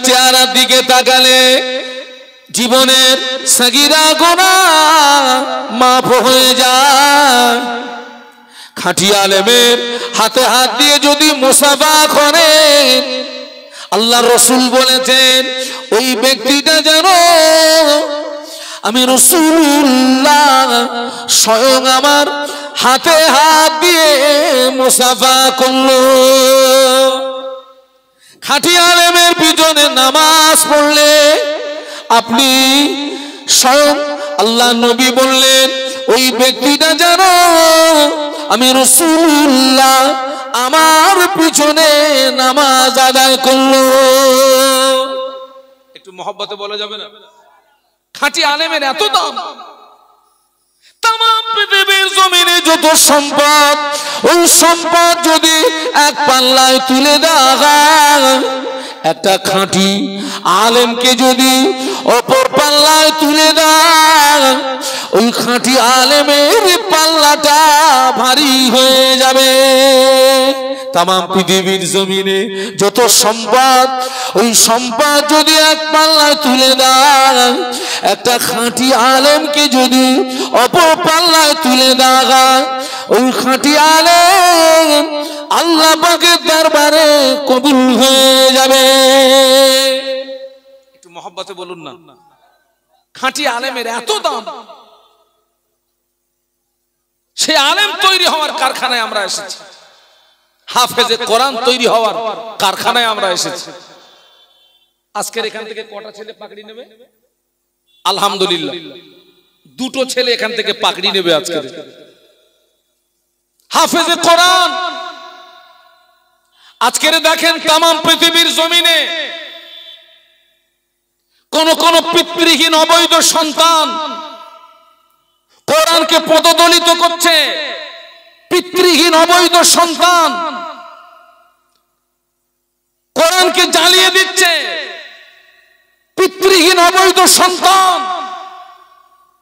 চেহারার দিকে তাকালে জীবনের সগীরা গুনাহ মাফ হয়ে যায়। খাঁটি আলেমের হাতে হাত দিয়ে যদি মুসাফা করেন, আল্লাহ রসুল বলেছেন ওই ব্যক্তিটা যেন আমি রাসূলুল্লাহ স্বয়ং আমার হাতে হাত দিয়ে মুসাফা করলো। খাঁটি আলেমের পিছনে নামাজ পড়লে আপনি স্বয়ং আল্লাহ নবী বললেন ওই ব্যক্তিটা যেন আমি রাসূলুল্লাহ আমার পিছনে নামাজ আদায় করলো। একটু মহব্বতে বলা যাবে না? খাঁটি আলেমের এত দাম। তামাম পৃথিবীর জমিনে যত সম্পদ, ওই সম্পদ যদি এক পাল্লায় তুলে দেওয়া হয়, একটা খাঁটি আলেমকে যদি অপর পাল্লায় তুলে দেয়, ওই খাঁটি আলেমের পাল্লাটা ভারী হয়ে যাবে। তামাম পৃথিবীর জমিনে যত সম্পদ, ওই সম্পদ যদি এক পাল্লায় তুলে দেয়, একটা খাঁটি আলেমকে যদি অপর পাল্লায় তুলে দেয়, ওই খাঁটি আলেম আল্লাহ পাকের দরবারে কবুল হয়ে যাবে। একটু মহব্বতে বলুন না, খাঁটি আলেমের এত দাম। সে আলেম তৈরি হওয়ার কারখানায় আমরা এসেছি, হাফেজে কোরআন তৈরি হওয়ার কারখানায় আমরা এসেছি। আজকের এখান থেকে কটা ছেলে পাকড়ি নেবে? আলহামদুলিল্লাহ, দুটো ছেলে এখান থেকে পাকড়ি নেবে আজকে। হাফেজে কোরআন আজকের দেখেন তামাম পৃথিবীর জমিনে কোন কোন পিতৃহীন অবৈধ সন্তান কোরআনকে পদদলিত করছে। পিতৃহীন অবৈধ সন্তান কোরআনকে জ্বালিয়ে দিচ্ছে। পিতৃহীন অবৈধ সন্তান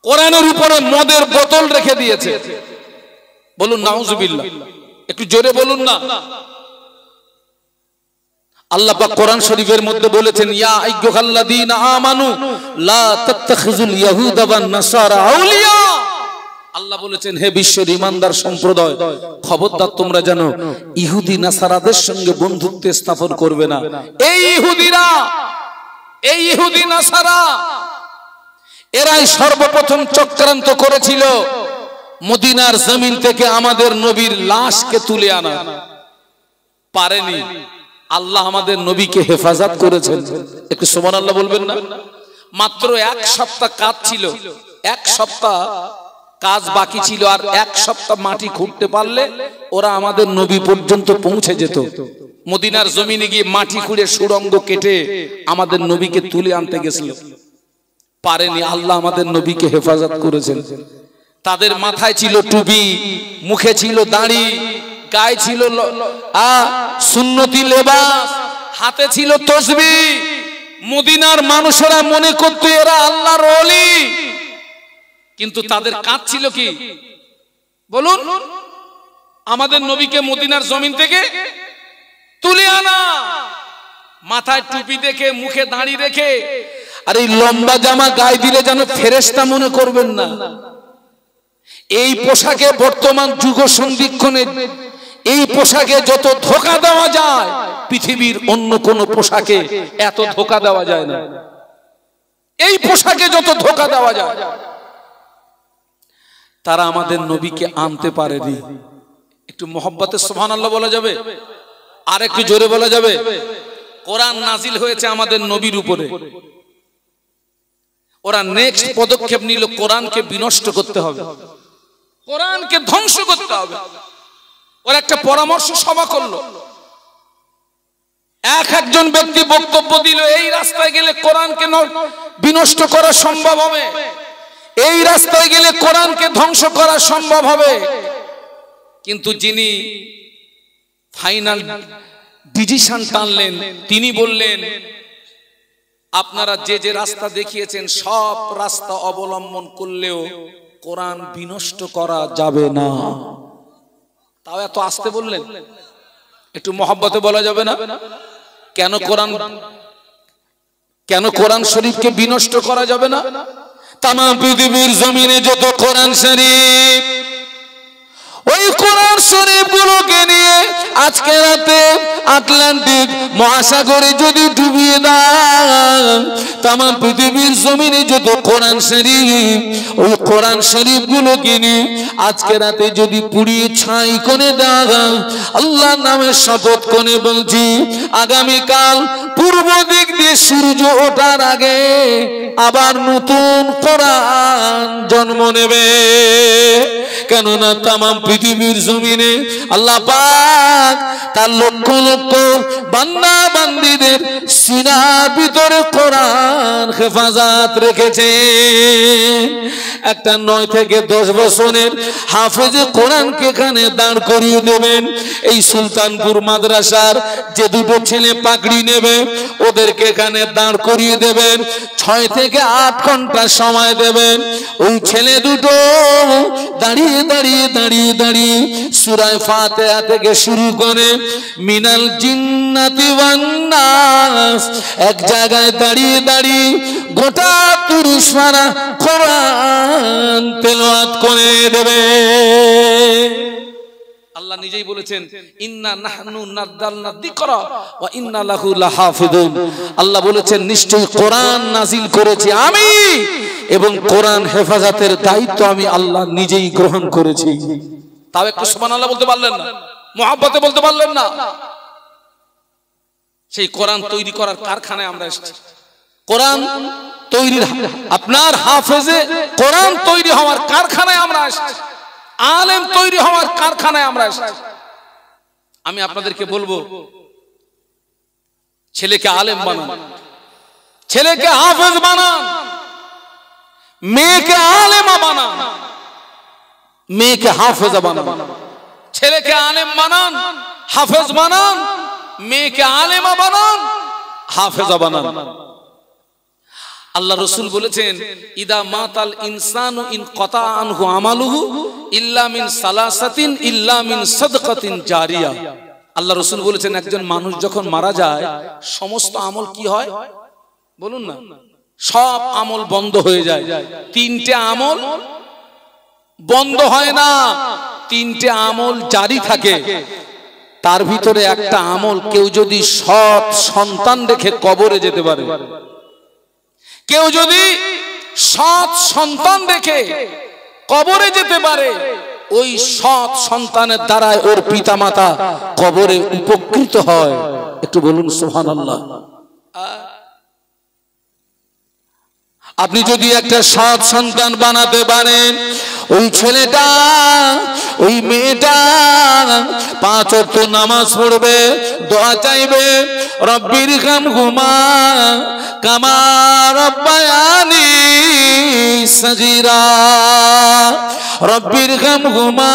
কোরআনের উপরে মদের বোতল রেখে দিয়েছে। বলুন নাউজুবিল্লাহ, একটু জোরে বলুন না। আল্লাহ পাক কোরআন শরীফের মধ্যে বলেছেন, ইয়া আইয়ুহাল্লাযীনা আমানু লা তাত্তাখিযুল ইয়াহুদা ওয়ান নাসারা আউলিয়া। আল্লাহ বলেছেন, হে বিশ্বের ঈমানদার সম্প্রদায়, খবরদার তোমরা যেন ইহুদি নাসারাদের সঙ্গে বন্ধুত্ব স্থাপন করবে না। এই ইহুদিরা, এই ইহুদি নাসারা, এরাই সর্বপ্রথম চক্রান্ত করেছিল মদিনার জমিন থেকে আমাদের নবীর লাশকে তুলে আনা। পারেনি। আল্লাহ আমাদের নবীকে হেফাজত করেছেন। একটু সুবহানাল্লাহ বলবেন না? মাত্র এক সপ্তাহ কাজ ছিল, এক সপ্তাহ কাজ বাকি ছিল, আর এক সপ্তাহ মাটি খুঁড়তে পারলে ওরা আমাদের নবী পর্যন্ত পৌঁছে যেত। মদিনার জমিনে গিয়ে মাটি খুঁড়ে সুড়ঙ্গ কেটে আমাদের নবীকে তুলে আনতে গেছিল, পারেনি। আল্লাহ আমাদের নবীকে হেফাজত করেছেন। তাদের মাথায় ছিল টুপি, মুখে ছিল দাড়ি, গায়ে ছিল সুন্নতি লেবাস, হাতে ছিল তাসবিহ। মদিনার মানুষেরা মনে করত এরা আল্লাহর ওলি, কিন্তু তাদের কাজ ছিল কি বলুন? আমাদের নবীকে মদিনার জমিন থেকে তুলে আনা। মাথায় টুপি দেখে, মুখে দাড়ি রেখে, আর এই লম্বা জামা গায়ে দিলে যেন ফেরেশতা মনে করবেন না। এই পোশাকে বর্তমান যুগ সন্ধিক্ষণে এই পোশাকে যত ধোঁকা দেওয়া যায়, পৃথিবীর অন্য কোন পোশাকে এত ধোঁকা দেওয়া যায় না। এই পোশাকে যত ধোঁকা দেওয়া যায়, তারা আমাদের নবীকে আনতে পারেনি। একটু মহব্বতে সুবহানাল্লাহ বলা যাবে? আর একটু জোরে বলা যাবে? কোরআন নাজিল হয়েছে আমাদের নবীর উপরে। ওরা নেক্সট পদক্ষেপ নিল, কোরআনকে বিনষ্ট করতে হবে, কোরআনকে ধ্বংস করতে হবে। ওরা একটা পরামর্শ সভা করলো। একজন ব্যক্তি বক্তব্য দিল, এই রাস্তায় গেলে কোরআনকে বিনষ্ট করা সম্ভব হবে, এই রাস্তায় গেলে কোরআনকে ধ্বংস করা সম্ভব হবে। কিন্তু যিনি ফাইনাল ডিসিশন টানলেন, তিনি বললেন, আপনারা যে যে রাস্তা দেখিয়েছেন সব রাস্তা অবলম্বন করলেও কোরআন বিনষ্ট করা যাবে না। তাও এত আস্তে বললেন, একটু মহব্বতে বলা যাবে না? কেন কোরআন কেন কোরআন শরীফকে বিনষ্ট করা যাবে না? তাম পৃথিবীর জমিনে যত কোরআন শরীফ, ওই কোরআন শরীফ গুলোকে নিয়ে আজকে রাতে আটলান্টিক মহাসাগরে যদি ডুবিয়ে দাও, তাম পৃথিবীর জমিনে যত কোরআন শরীফ, ওই কোরআন শরীফ গুলোকে নিয়ে আজকে রাতে যদি পুড়িয়ে ছাই করে দাও, আল্লাহর নামে শপথ করে বলছি, আগামীকাল পূর্ব দিক দিয়ে সূর্য ওঠার আগে আবার নতুন কোরআন জন্ম নেবে। কেননা তাম পৃথিবীর জমিনে আল্লাহ পাক তার লক্ষ লক্ষ বান্দা বান্দীদের সিনার ভিতরে কোরআন হেফাজত রেখেছে। একটা 9 থেকে 10 বছরের হাফেজে কোরআনকে এখানে দাঁড় করিয়ে দেবেন। এই সুলতানপুর মাদ্রাসার যে দুটো ছেলে পাগড়ি নেবে, ওদেরকে এখানে দাঁড় করিয়ে দেবেন। 6 থেকে 8 ঘন্টা সময় দেবেন। ওই ছেলে দুটো দাঁড়িয়ে দাঁড়িয়ে দাঁড়িয়ে দাঁড়িয়ে সূরা ফাতিহা থেকে শুরু করে মিনাল জিন্নাতি ওয়ান নাস, এক জায়গায় দাঁড়িয়ে দাঁড়িয়ে গোটা পুরুষ মারা কোরআন তেলাওয়াত করে দেবে। আল্লাহ নিজেই বলেছেন, ইন্না নাহনু নাযালনা যিকরা ওয়া ইন্না লাহু লাহাফিজুন। আল্লাহ বলেছেন, নিশ্চয়ই কোরআন নাজিল করেছি আমি, এবং কোরআন হেফাজতের দায়িত্ব আমি আল্লাহ নিজেই গ্রহণ করেছি। তাও একটু সুবহানাল্লাহ বলতে পারলেন না, মুহাব্বতে বলতে পারলেন না। সেই কোরআন তৈরি করার কারখানায় আমরা এসেছি। কোরআন তৈরির, আপনার হাফেজে কোরআন তৈরি হওয়ার কারখানায় আমরা এসেছি। আলেম তৈরি হওয়ার কারখানায় আমরা এসেছি। আমি আপনাদেরকে বলবো, ছেলেকে আলেম বানান, ছেলেকে হাফেজ বানান, মেয়েকে আলেমা বানান, মেয়েকে হাফেজা বানান। ছেলেকে আলেম বানান, হাফেজ বানান, মেয়েকে আলেমা বানান, হাফেজা বানান। আল্লাহ রাসূল বলেছেন, ইদা মাতাল ইনসানু ইন কাতা আনহু আমালুহু ইল্লা মিন সালাসাতিন ইল্লা মিন সাদকাতিন জারিয়া। আল্লাহ রাসূল বলেছেন, একজন মানুষ যখন মারা যায় সমস্ত আমল কি হয় বলুন না? সব আমল বন্ধ হয়ে যায়। 3টে আমল বন্ধ হয় না, 3টে আমল জারি থাকে। তার ভিতরে একটা আমল, কেউ যদি সৎ সন্তান রেখে কবরে যেতে পারে, কেউ যদি সৎ সন্তান রেখে কবরে যেতে পারে, ওই সৎ সন্তানের দ্বারাই ওর পিতামাতা কবরে উপকৃত হয়। একটু বলুন সুবহানাল্লাহ। আপনি যদি একটা সৎ সন্তান বানাতে পারেন, ওই ছেলেটা ওই মেয়েটা 5 ওয়াক্ত নামাজ পড়বে, দোয়া চাইবে, রব্বির খামহুমা কামা রব্বায়ানি সাগীরা, রব্বির খামহুমা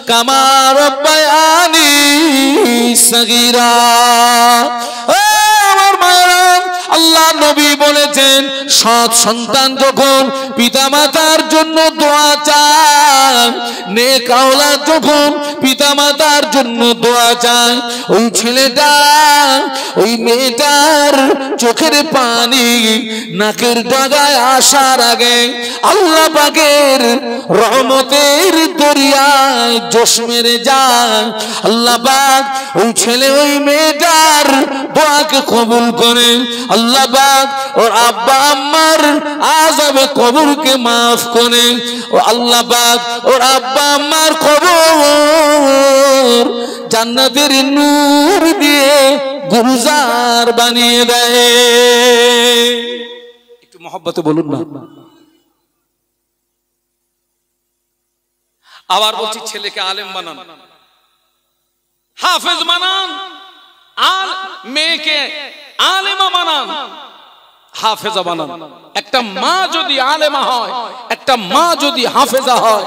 কামা রব্বায়ানি সাগীরা। আল্লাহ নবী বলেছেন, সৎ সন্তান যখন পিতামাতার জন্য দোয়া চায়, নেক আওলাদ যখন পিতামাতার জন্য দোয়া চায়, ওই ছেলেটা ওই মেয়েটার চোখের পানি নাকের ডাগায় আসার আগে আল্লাহ পাকের রহমতের দরিয়ায় জোশ মেরে যায়। আল্লাহ পাক ওই ছেলে ওই মেয়েটার দোয়াকে কবুল করে। আল্লাহ পাক ওর আব্বা আম্মার আযাবে কবরকে মাফ করে। ও আল্লাহ পাক ওর আব্বা আম্মার কবর জান্নাতের নূর দিয়ে গুলজার বানিয়ে দেয়। একটু মহব্বতে বলুন না। আবার বলছি, ছেলেকে আলেম বানান, হাফেজ বানান, আর মেয়েকে আলেমা বানান, হাফেজা বানান। একটা মা যদি আলেমা হয়, একটা মা যদি হাফেজা হয়,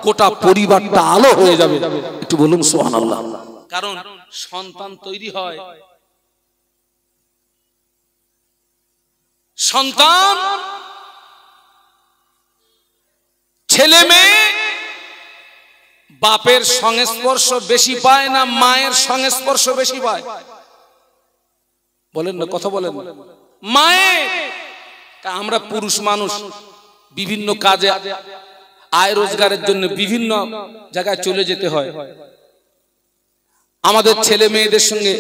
গোটা পরিবারটা আলো হয়ে যাবে। একটু বলুন সুবহানাল্লাহ। কারণ সন্তান তৈরি হয়, সন্তান ছেলে মেয়ে বাপের সংস্পর্শ বেশি পায় না মায়ের সংস্পর্শ বেশি পায়? বলেন না, কথা বলেন। মায়ের। আমরা পুরুষ মানুষ বিভিন্ন কাজে আয় রোজগারের জন্য বিভিন্ন জায়গায় চলে যেতে হয়। আমাদের ছেলে মেয়েদের সঙ্গে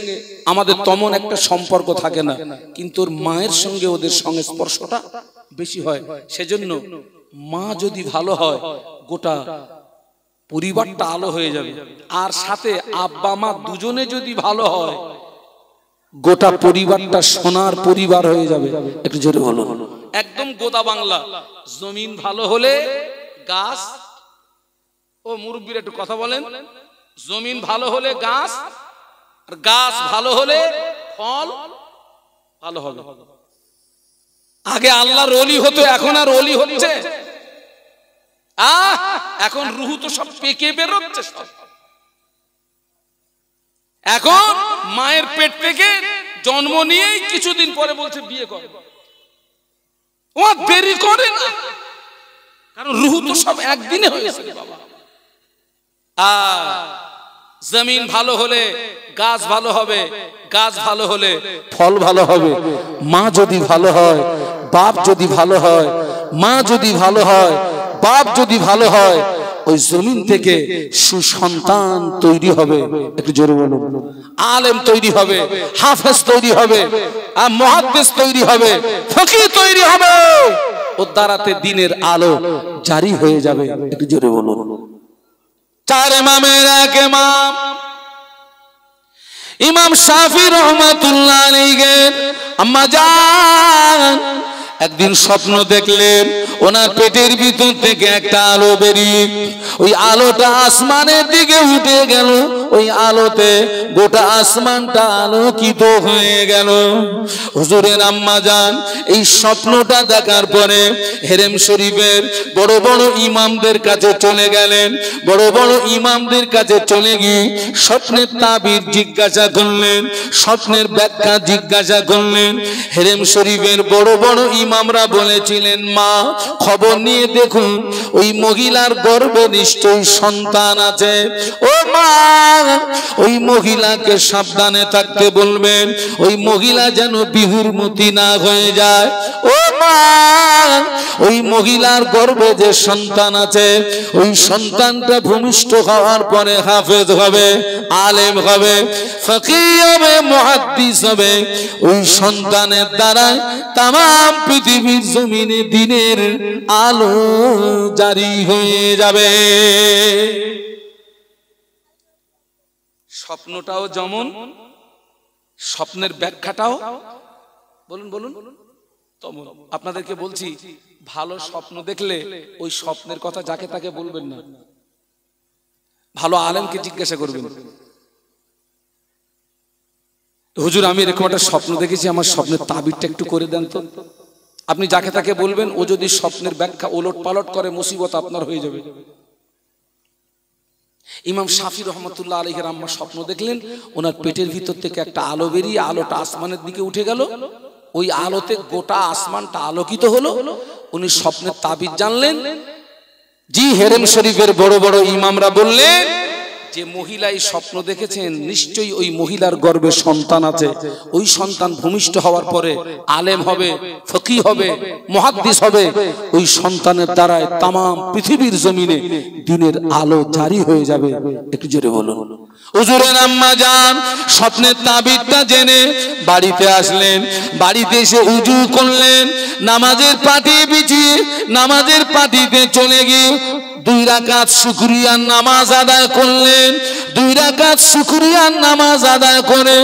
আমাদের তেমন একটা সম্পর্ক থাকে না, কিন্তু ওর মায়ের সঙ্গে ওদের সংস্পর্শটা বেশি হয়। সেজন্য মা যদি ভালো হয় গোটা পরিবারটা আলো হয়ে যাবে, আর সাথে আব্বা মা দুজনে যদি ভালো হয় গোটা পরিবারটা সোনার পরিবার হয়ে যাবে। একটু জোরে বলো। একদম গোদা বাংলা। জমিন ভালো হলে গাছ, ও মুরব্বীরা একটু কথা বলেন, জমিন ভালো হলে গাছ, আর গাছ ভালো হলে ফল ভালো হবে। আগে আল্লাহর ওলি হতো, এখন আর ওলি হচ্ছে? এখন রুহু তো সব পেকে বেরোচ্ছে সব। এখন মায়ের পেট থেকে জন্ম নিয়েই কিছুদিন পরে বলছে বিয়ে করে। ও দেরি করে না, কারণ রুহু তো সব একদিনে হয়েছে বাবা। জমিন ভালো হলে গাছ ভালো হবে, গাছ ভালো হলে ফল ভালো হবে। মা যদি ভালো হয়, বাপ যদি ভালো হয়, মা যদি ভালো হয়, বাপ যদি ভালো হয়, ওই জমিন থেকে সুসন্তান তৈরি হবে। একটু জোরে বলুন। আলেম তৈরি হবে, হাফেজ তৈরি হবে, মুহাদ্দিস তৈরি হবে, ফকিহ তৈরি হবে। ওর দ্বারাতে দিনের আলো জারি হয়ে যাবে। একটু জোরে বলুন। চার ইমামের এক ইমাম ইমাম শাফি রহমাতুল্লাহ আলাইহি আম্মা জান একদিন স্বপ্ন দেখলেন, ওনার পেটের ভিতর থেকে একটা আলো বেরিয়ে ওই আলোটা আসমানের দিকে উঠে গেল। ওই আলোতে গোটা আসমানটা আলোকিত হয়ে গেল। হুজুরের আম্মা জান এই স্বপ্নটা দেখার পরে হেরেম শরীফের বড় বড় ইমামদের কাছে চলে গেলেন। বড় বড় ইমামদের কাছে চলে গিয়ে স্বপ্নের তাবির জিজ্ঞাসা করলেন, স্বপ্নের ব্যাখ্যা জিজ্ঞাসা করলেন। হেরেম শরীফের বড় বড় ইমামরা বলেছিলেন, মা খবর নিয়ে দেখুন ওই মহিলার গর্ভে নিশ্চয়ই সন্তান আছে। ও মা, ওই মহিলাকে সাবধানে থাকতে বলবেন, ওই মহিলা যেন বিহুরমতি না হয়ে যায়। ও মা, ওই মহিলার গর্ভে যে সন্তান আছে ওই সন্তানটা ভূমিষ্ঠ হওয়ার পরে হাফেজ হবে, আলেম হবে, ফকিহ হবে, মুহাদ্দিস হবে। ওই সন্তানের দ্বারাই তামাম পৃথিবীর জমিনে দিনের আলো জারি হয়ে যাবে। স্বপ্নটাও যেমন, স্বপ্নের ব্যাখ্যাটাও বলুন বলুন তেমন। আপনাদেরকে বলছি, ভালো স্বপ্ন দেখলে ওই স্বপ্নের কথা যাকে তাকে বলবেন না, ভালো আলেমকে জিজ্ঞাসা করবেন, হুজুর আমি এরকম একটা স্বপ্ন দেখেছি, আমার স্বপ্নের তাবিরটা একটু করে দেন তো। আপনি যাকে তাকে বলবেন, ও যদি স্বপ্নের ব্যাখ্যা ওলট পালট করে মুসিবত আপনার হয়ে যাবে। ইমাম শাফি রহমতুল্লাহ আলাইহির আম্মা স্বপ্ন দেখলেন, ওনার পেটের ভিতর থেকে একটা আলো বেরিয়ে আলোটা আসমানের দিকে উঠে গেল। ওই আলোতে গোটা আসমানটা আলোকিত হলো। উনি স্বপ্নের তাবির জানলেন। জি হেরেম শরীফের বড় বড় ইমামরা বললেন, যে মহিলা এই স্বপ্ন দেখেছেন নিশ্চয়ই ওই মহিলার গর্ভে সন্তান আছে। ওই সন্তান ভূমিষ্ঠ হওয়ার পরে আলেম হবে, ফকিহ হবে, মুহাদ্দিস হবে। ওই সন্তানের দ্বারাই তামাম পৃথিবীর জমিনে দিনের আলো জারি হয়ে যাবে। একটু জোরে বলুন। হুজুরের আম্মা জান স্বপ্নের তাবিরটা জেনে বাড়িতে আসলেন। বাড়িতে এসে উজু করলেন, নামাজের পাটি বিছিয়ে নামাজের পাটিতে চলে গিয়ে 2 রাকাত শুকরিয়ার নামাজ আদায় করলেন। 2 রাকাত শুকরিয়ার নামাজ আদায় করে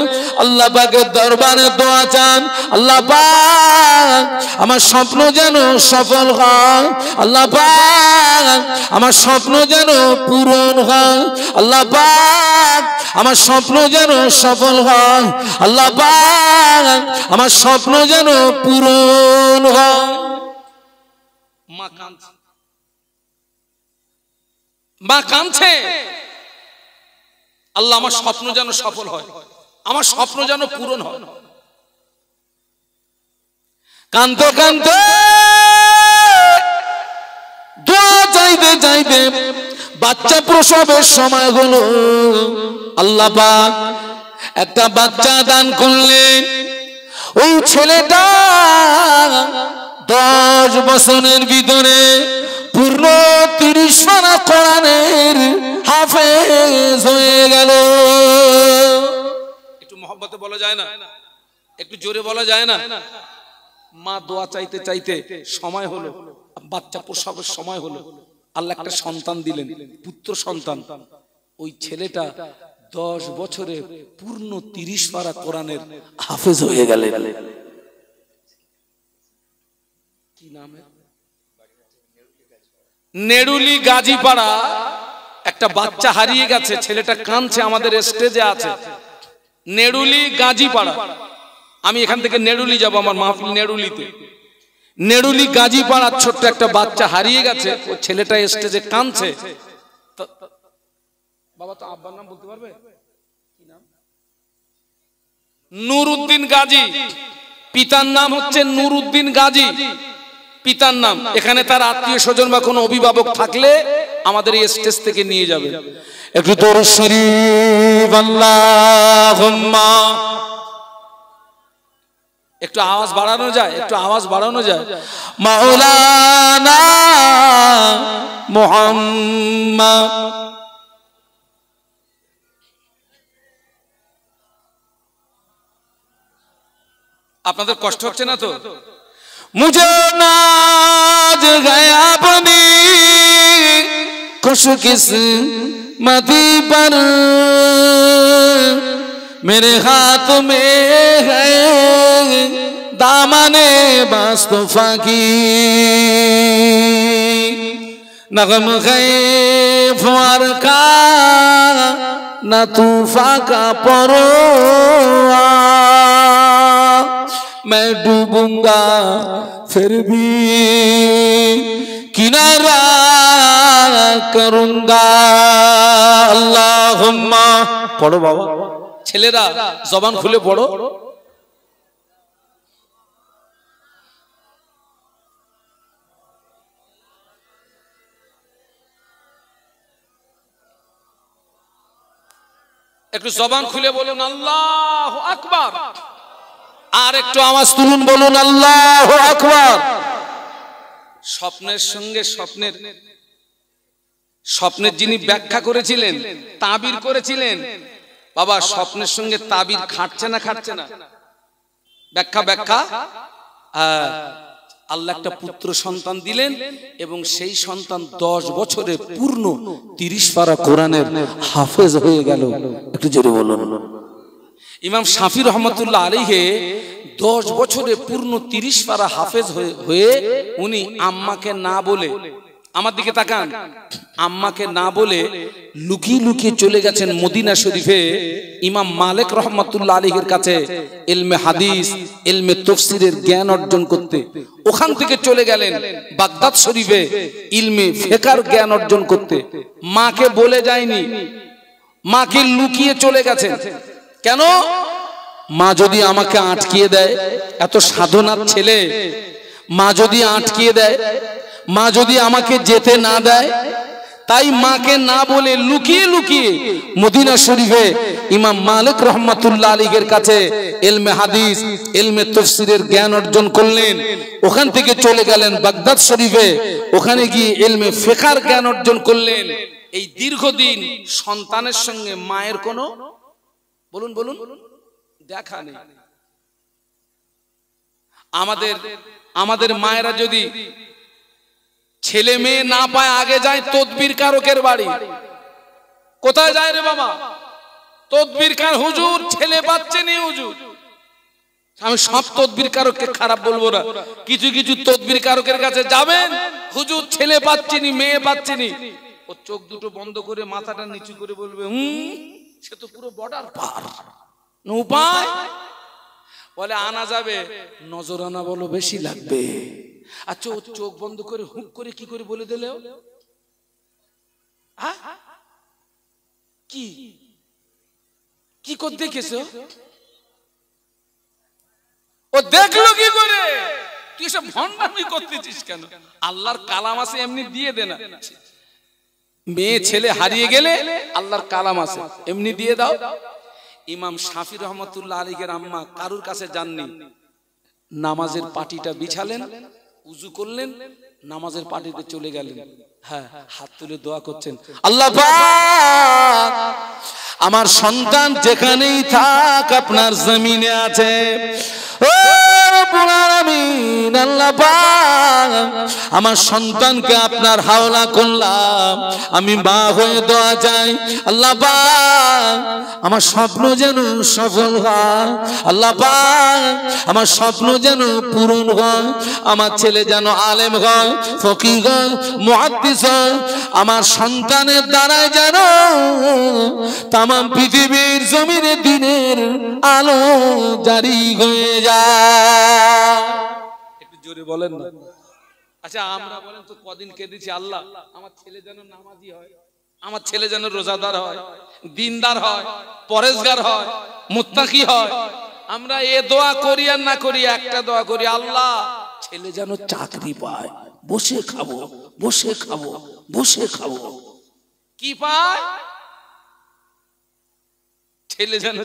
আল্লাহ পাকের দরবারে দোয়া চান, আল্লাহ পাক আমার স্বপ্ন যেন সফল হয়, আল্লাহ পাক আমার স্বপ্ন যেন পূরণ হয়, আল্লাহ পাক আমার স্বপ্ন যেন সফল হয়, আল্লাহ পাক আমার স্বপ্ন যেন পূরণ হয়। মা কাঁদছে, মা কাঁদছে, আল্লাহ আমার স্বপ্ন যেন সফল হয়, আমার স্বপ্ন যেন পূরণ হয়। কাঁদতে কাঁদতে দোয়া চাইতে চাইতে বাচ্চা প্রসবের সময় হলো। আল্লাহ পাক একটা বাচ্চা দান করলেন। ওই ছেলেটা 10 বছরের ভিতরে পূর্ণ 30 পারা কোরআনের হাফেজ হয়ে গেল। একটু মহব্বতে বলা যায় না, একটু জোরে বলা যায় না? মা দোয়া চাইতে চাইতে সময় হলো, বাচ্চা প্রসবের সময় হলো, আল্লাহ একটা সন্তান দিলেন, পুত্র সন্তান। ওই ছেলেটা 10 বছরে পূর্ণ 30 পারা কোরআনের হাফেজ হয়ে গেলেন। কি নাম? নেড়ুলি গাজীপাড়া। একটা বাচ্চা হারিয়ে গেছে, ছেলেটা কাঁদছে, আমাদের স্টেজে আছে। নেড়ুলি গাজীপাড়া। আমি এখান থেকে নেড়ুলি যাব, আমার মাহফিল নেড়ুলিতে। নেড়ুলি গাজীপাড়ার ছোট্ট একটা বাচ্চা হারিয়ে গেছে, ও ছেলেটা স্টেজে কাঁদছে। বাবা তো আব্বার নাম বলতে পারবে? কি নাম? নুরউদ্দিন গাজী। পিতার নাম হচ্ছে নুরউদ্দিন গাজী, পিতার নাম। এখানে তার আত্মীয় স্বজন বা কোনো অভিভাবক থাকলে আমাদের এই স্টেজ থেকে নিয়ে যাবে। একটু দরুদ শরীফ আল্লাহুম্মা। একটু আওয়াজ বাড়ানো যায়? একটু আওয়াজ বাড়ানো যায়? মাওলানা মুহাম্মদ। আপনাদের কষ্ট হচ্ছে না তো? মুঝে নাজ গয়া বনি খুশ কিসমতি पर मेरे हाथ में है दामने मुस्तफा की नगम गैफर का न तूफा का परोआ मैं डूबूंगा फिर भी किनारा करूंगा अल्लाहुम्मा। पढ़ो बाबा, ছেলেরা জবান খুলে পড়ো। একটু জবান খুলে বলুন আল্লাহু আকবার। আর একটু আওয়াজ তুলুন, বলুন আল্লাহু আকবার। স্বপ্নের সঙ্গে স্বপ্নের যিনি ব্যাখ্যা করেছিলেন, তাবির করেছিলেন, বাবা স্বপ্নের সঙ্গে তাবির খাটছে না? খাটছে না? ব্যাখ্যা আল্লাহ একটা পুত্র সন্তান দিলেন এবং সেই সন্তান 10 বছরে পূর্ণ 30 পারা কোরআনের হাফেজ হয়ে গেল। একটু জোরে বলুন। ইমাম শাফি রহমতুল্লাহ আলাইহি 10 বছরে পূর্ণ 30 পারা হাফেজ হয়ে উনি আম্মাকে না বলে, আমার দিকে তাকান, আম্মাকে না বলে লুকিয়ে লুকিয়ে চলে গেছেন মদিনা শরীফে ইমাম মালিক রহমতুল্লাহ আলাইহির কাছে ইলমে হাদিস, ইলমে তাফসীরের জ্ঞান অর্জন করতে। ওখান থেকে চলে গেলেন বাগদাদ শরীফে ইলমে ফিকহের জ্ঞান অর্জন করতে। মাকে বলে যায়নি, মাকে লুকিয়ে চলে গেছেন। কেন? মা যদি আমাকে আটকিয়ে দেয়, এত সাধনার ছেলে, মা যদি আটকিয়ে দেয়, মা যদি আমাকে যেতে না দেয়, তাই মাকে না বলে লুকিয়ে লুকিয়ে মদিনা শরীফে ইমাম মালিক রহমাতুল্লাহ আলাইহির কাছে ইলমে হাদিস, ইলমে তাফসীরের জ্ঞান অর্জন করলেন। ওখান থেকে চলে গেলেন বাগদাদ শরীফে, ওখানে গিয়ে ইলমে ফিকহের জ্ঞান অর্জন করলেন। এই দীর্ঘদিন সন্তানের সঙ্গে মায়ের কোনো বলুন দেখা নেই। আমাদের মায়েরা যদি ছেলে মেয়ে না পায়, আগে যায় তদবির কারকের বাড়ি। কোথায় যায় রে বাবা? তদবির কার হুজুর, ছেলে পাচ্ছে নি হুজুর। আমি সব তদবির কারককে খারাপ বলবো না, কিছু কিছু তদবির কারকের কাছে যাবেন, হুজুর ছেলে পাচ্ছেনি, মেয়ে পাচ্ছেনি। ও চোখ দুটো বন্ধ করে মাথাটা নিচু করে বলবে সে তো পুরো বর্ডার পার, উপায় বলে আনা যাবে, নজরানা বলো বেশি লাগবে। আচ্ছা ও চোখ বন্ধ করে হুক করে কি করে বলে দিলে কি করে দেখেছো? ও দেখলো কি করে? তুই সব ভণ্ডামি করতেছিস কেন? আল্লাহর কালাম আছে, এমনি দিয়ে দে না। মেয়ে ছেলে হারিয়ে গেলে আল্লাহর কালাম আছে, এমনি দিয়ে দাও। ইমাম শাফি রহমতুল্লাহ আলাইহির আম্মা কারুর কাছে যাননি, নামাজের পাটিটা বিছালেন, উযু করলেন, নামাজের পাটিতে চলে গেলেন, হ্যাঁ হাত তুলে দোয়া করছেন, আল্লাহ পাক আমার সন্তান যেখানেই থাক আপনার জমিনে আছে, ও রব্বুল আলামিন আল্লাহ পাক আমার সন্তানকে আপনার হাওলা করলাম, আমি মা হয়ে দোয়া চাই আল্লাহ পাক আমার স্বপ্ন যেন সফল হয়, আল্লাহ পাক আমার স্বপ্ন যেন পূরণ হয়, আমার ছেলে যেন আলেম হয়, ফকিহ হয়, মুহাদ্দিস হয়, আমার সন্তানের দ্বারাই যেন তাম পৃথিবীর জমিনে দিনের আলো জারি হয়ে যায়। একটু জোরে বলেন না। আচ্ছা আমরা বলেন তো কদিন কেঁদেছি, আল্লাহ আমার ছেলে যেন নামাজি হয়, আমার ছেলে যেন রোজাদার হয়, দিনদার হয়, পরেজগার হয়, মুত্তাকি হয়। আমরা এ দোয়া করি আর না করি, একটা দোয়া করি, আল্লাহ ছেলে যেন চাকরি পায়, বসে খাবো বসে খাবো বসে খাবো। কি পায়? ছেলে যেন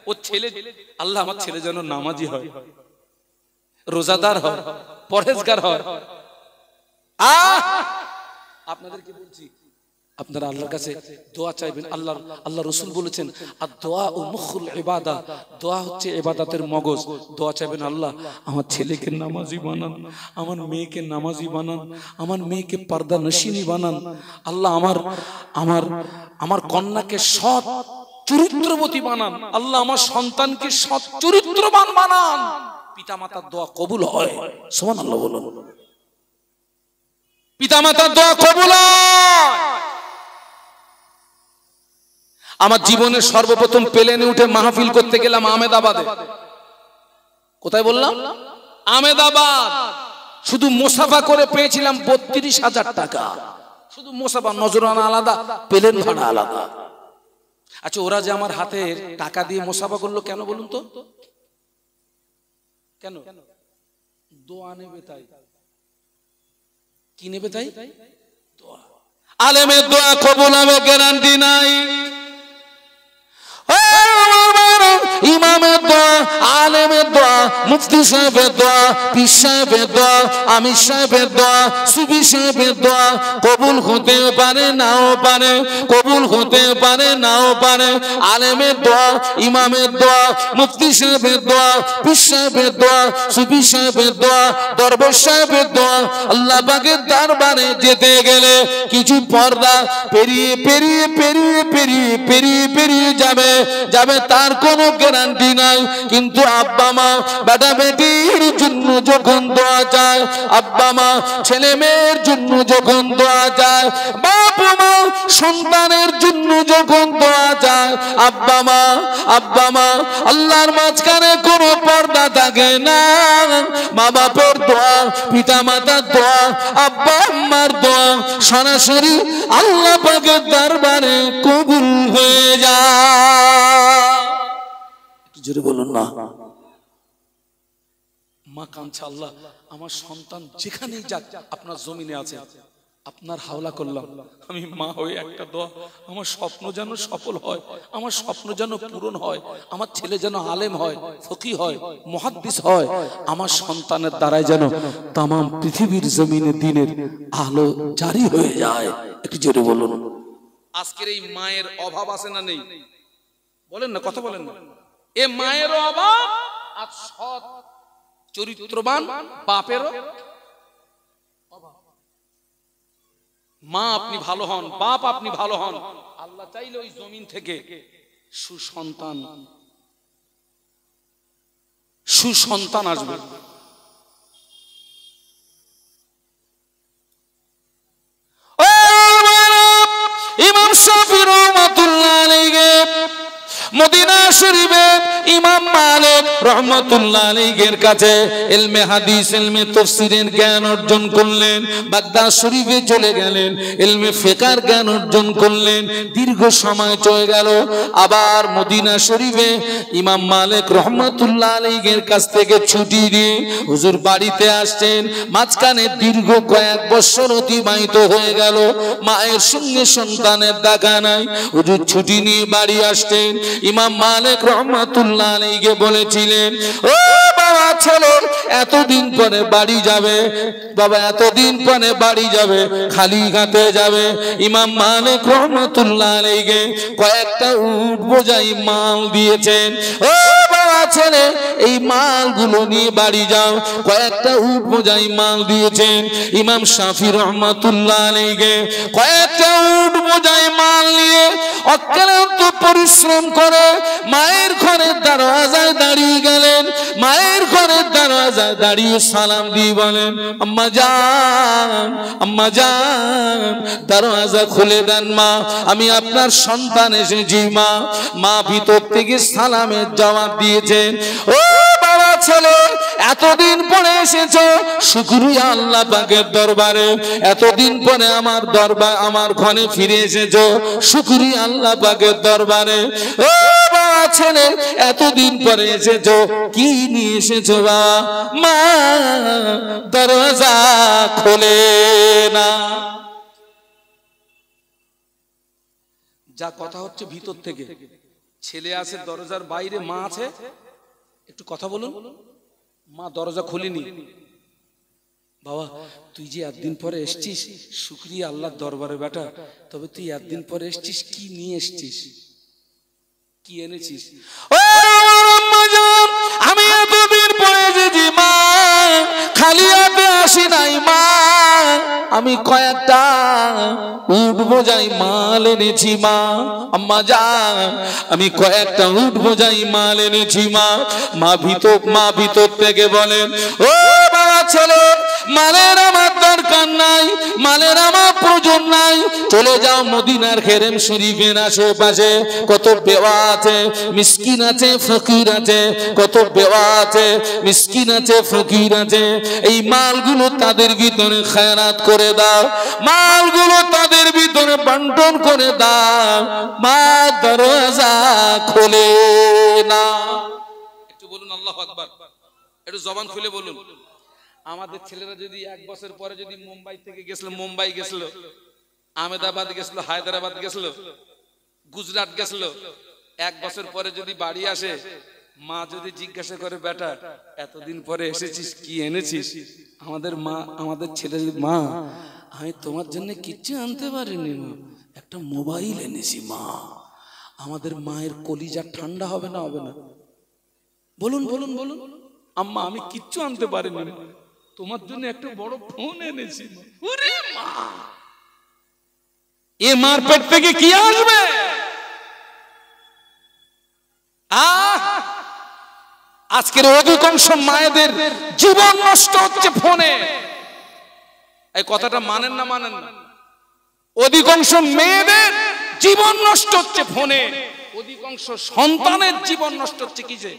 ও ছেলে, আল্লাহ আমার ছেলে যেন নামাজি হয়, রোজাদার হয়, পরেজগার হয়। আপনাদের কি বলছি, আপনারা আল্লাহর কাছে দোয়া চাইবেন। আল্লাহ রাসূল বলেছেন আর দোয়া ও মুখুল ইবাদা, দোয়া হচ্ছে ইবাদতের মগজ। দোয়া চাইবেন, আল্লাহ আমার ছেলেকে নামাজি বানান, আমার মেয়েকে নামাজি বানান, আমার মেয়েকে পর্দা নশিনী বানান, আল্লাহ আমার কন্যাকে সৎ চরিত্রবতী বানান, আল্লাহ আমার সন্তানকে সৎ চরিত্রবান বানান। পিতামাতার দোয়া কবুল হয়, সুবহানাল্লাহ বলুন। পিতামাতার দোয়া কবুল হয়। আমার জীবনের সর্বপ্রথম প্লেনে উঠে মাহফিল করতে গেলাম আহমেদাবাদে। কোথায় বললাম? আহমেদাবাদ। শুধু মুসাফা করে পেয়েছিলাম ৩২,০০০ টাকা, শুধু মুসাফা, নজরানা আলাদা, প্লেন ভাড়া আলাদা। আচ্ছা ওরা যে আমার হাতে টাকা দিয়ে মুসাফা করলো কেন বলুন তো? কেন? দোয়া নেবে তাই। কি নেবে তাই? দোয়া। আলেমের দোয়া কবুল হবে গ্যারান্টি নাই। ইমামের দোয়া, আলেমের দোয়া, মুফতি সাহেবের দোয়া, পীর সাহেবের দোয়া, আমির সাহেবের দোয়া, সুফি সাহেবের দোয়া কবুল হতে পারে নাও পারে, কবুল হতে পারে নাও পারে। আলেমের দোয়া, ইমামের দোয়া, মুফতি সাহেবের দোয়া, পীর সাহেবের দোয়া, সুফি সাহেবের দোয়া, দরবেশ সাহেবের দোয়া, আল্লাহ পাকের দরবারে যেতে গেলে কিছু পর্দা পেরিয়ে পেরিয়ে পেরিয়ে পেরিয়ে পেরিয়ে পেরিয়ে যাবে তার কোনো গ্যারান্টি নাই। কিন্তু আব্বা মা বেটা বেটির জন্য যখন দোয়া চায়, আব্বা মা ছেলে মেয়ের জন্য যখন দোয়া চায়, বাপ মা সন্তানের জন্য যখন দোয়া চায়, আব্বা মা আল্লাহর মাঝখানে কোনো পর্দা থাকে না। মা বাপের দোয়া, পিতা মাতার দোয়া, আব্বা আম্মার দোয়া সরাসরি আল্লাহ পাকের দরবারে কবুল হয়ে যায়। জোরে বলুন না। মা কাঁদছে, আল্লাহ আমার সন্তান যেখানেই যাক আপনার জমিনে আছে, আপনার হাওলা করলাম, আমি মা হয়ে একটা দোয়া, আমার স্বপ্ন যেন সফল হয়, আমার স্বপ্ন যেন পূরণ হয়, আমার ছেলে যেন আলেম হয়, ফকিহ হয়, মুহাদ্দিস হয়, আমার সন্তানের দ্বারাই যেন তামাম পৃথিবীর জমিনে দিনের আলো জারি হয়ে যায়। একটু জোরে বলুন। আজকের এই মায়ের অভাব আছে না নেই? বলেন না, কথা বলেন না। এ মায়ের অভাব আর সৎ চরিত্রবান বাপেরও অভাব। মা আপনি ভালো হন, বাপ আপনি ভালো হন, আল্লাহ চাইলে ওই জমিন থেকে সুসন্তান আসবে। ইমাম শাফি রাহমাতুল্লাহ আলাইহি মদিনা শরীফে ইমাম মালিক রাহমাতুল্লাহ আলাইহির কাছে ইলমে হাদিস, ইলমে তাফসীরের জ্ঞান অর্জন করলেন। বাগদাদ শরীফে চলে গেলেন, ইলমে ফিকহের জ্ঞান অর্জন করলেন। দীর্ঘ সময় চলে গেল, আবার মদিনা শরীফে ইমাম মালিক রাহমাতুল্লাহ আলাইহির কাছ থেকে ছুটি দিয়ে হুজুর বাড়িতে আসছেন। মাঝখানে দীর্ঘ কয়েক বছর অতিবাহিত হয়ে গেল, মায়ের সঙ্গে সন্তানের দেখা নাই। হুজুর ছুটি নিয়ে বাড়ি আসছেন। ইমাম মালিক রাহমাতুল্লাহ আলাইহি বলেছিলেন, ও বাবা ছেলে এতদিন পরে বাড়ি যাবে, বাবা এতদিন পরে বাড়ি যাবে, খালি হাতে যাবে। ইমাম মালিক রহমাতুল্লাহ আলাইহি কয়েকটা উট বোঝাই মাল দিয়েছেন। ও বাবা ছেলে এই মালগুলো নিয়ে বাড়ি যাও। কয়েকটা উট বোঝাই মাল দিয়েছেন। ইমাম শাফি রহমাতুল্লাহ আলাইহি কয়েকটা উট বোঝাই মাল নিয়ে অক্লান্ত পরিশ্রম করে মায়ের ঘরের দরওয়াজায় দাঁড়িয়ে গেলেন। মায়ের ঘরের দরওয়াজায় দাঁড়িয়ে সালাম দিয়ে বলেন, আম্মা জান, আম্মা জান দরওয়াজা খুলে দেন মা, আমি আপনার সন্তান এসেছি মা। মা ভিতর থেকে সালামের জবাব দিয়েছেন। ও বাবা ছেলে এতদিন পরে এসেছো, শুকরিয়া আল্লাহ পাকের দরবারে। এতদিন পরে আমার দরবার আমার ঘরে ফিরে এসেছো, শুকরিয়া আল্লাহ পাকের দরবারে। ও বাবা ছেলে এতদিন পরে এসেছো, কি নিয়ে এসেছো বাবা? মা দরজা খোলে না। যা কথা হচ্ছে ভিতর থেকে, ছেলে আছে দরজার বাইরে, মা আছে, একটু কথা বলুন। মা দরজা খুলিনি। বাবা তুই যে একদিন পরে এসছিস, শুকরিয়া আল্লাহর দরবারে বেটা, তবে তুই একদিন পরে এসছিস, কি নিয়ে এসছিস, কি এনেছিস? ও আম্মা জান আমি এতদিন পরে এসেছি মা, খালি হাতে আসি নাই মা, আমি কয়েকটা উট বোঝাই মাল এনেছি মা। আম্মা জান আমি কয়েকটা উট বোঝাই মাল এনেছি মা। মা ভিতর থেকে বলেন, ও বাবা ছেলে মালের আমার দরকার নাই, মালের আমার প্রয়োজন নাই, চলে যাও মদিনার হেরেম শরীফের আশেপাশে কত বেওয়া আছে, মিসকিন আছে, ফকির আছে, কত বেওয়া আছে, মিসকিন আছে, ফকির আছে, এই মালগুলো তাদের ভিতরে খেরাত করে দাও, মালগুলো তাদের ভিতরে বন্টন করে দাও। মা দরজা খোলে না। একটু বলুন আল্লাহু আকবার, একটু জবান খুলে বলুন। আমাদের ছেলেরা যদি 1 বছর পরে যদি মুম্বাই থেকে গেছিল, মুম্বাই গেছিল, আহমেদাবাদ গেছিল, হায়দ্রাবাদ গেছিল, গুজরাট গেছিল, 1 বছর পরে যদি বাড়ি আসে, মা যদি জিজ্ঞাসা করে বেটা এতদিন পরে এসেছিস, কি এনেছিস? আমাদের মা, আমাদের ছেলে, মা আমি তোমার জন্য কিচ্ছু আনতে পারিনি মা, একটা মোবাইল এনেছি মা। আমাদের মায়ের কলিজা ঠান্ডা হবে না, হবে না? বলুন বলুন বলুন। আম্মা আমি কিচ্ছু আনতে পারিনি, তোমার জন্য একটা বড় ফোন এনেছি। ওরে মা, এ মার পেট থেকে কি আসবে? আজকের অধিকাংশ মায়েদের জীবন নষ্ট হচ্ছে ফোনে। এই কথাটা মানেন না মানেন না? অধিকাংশ মেয়েদের জীবন নষ্ট হচ্ছে ফোনে, অধিকাংশ সন্তানের জীবন নষ্ট হচ্ছে কিসে?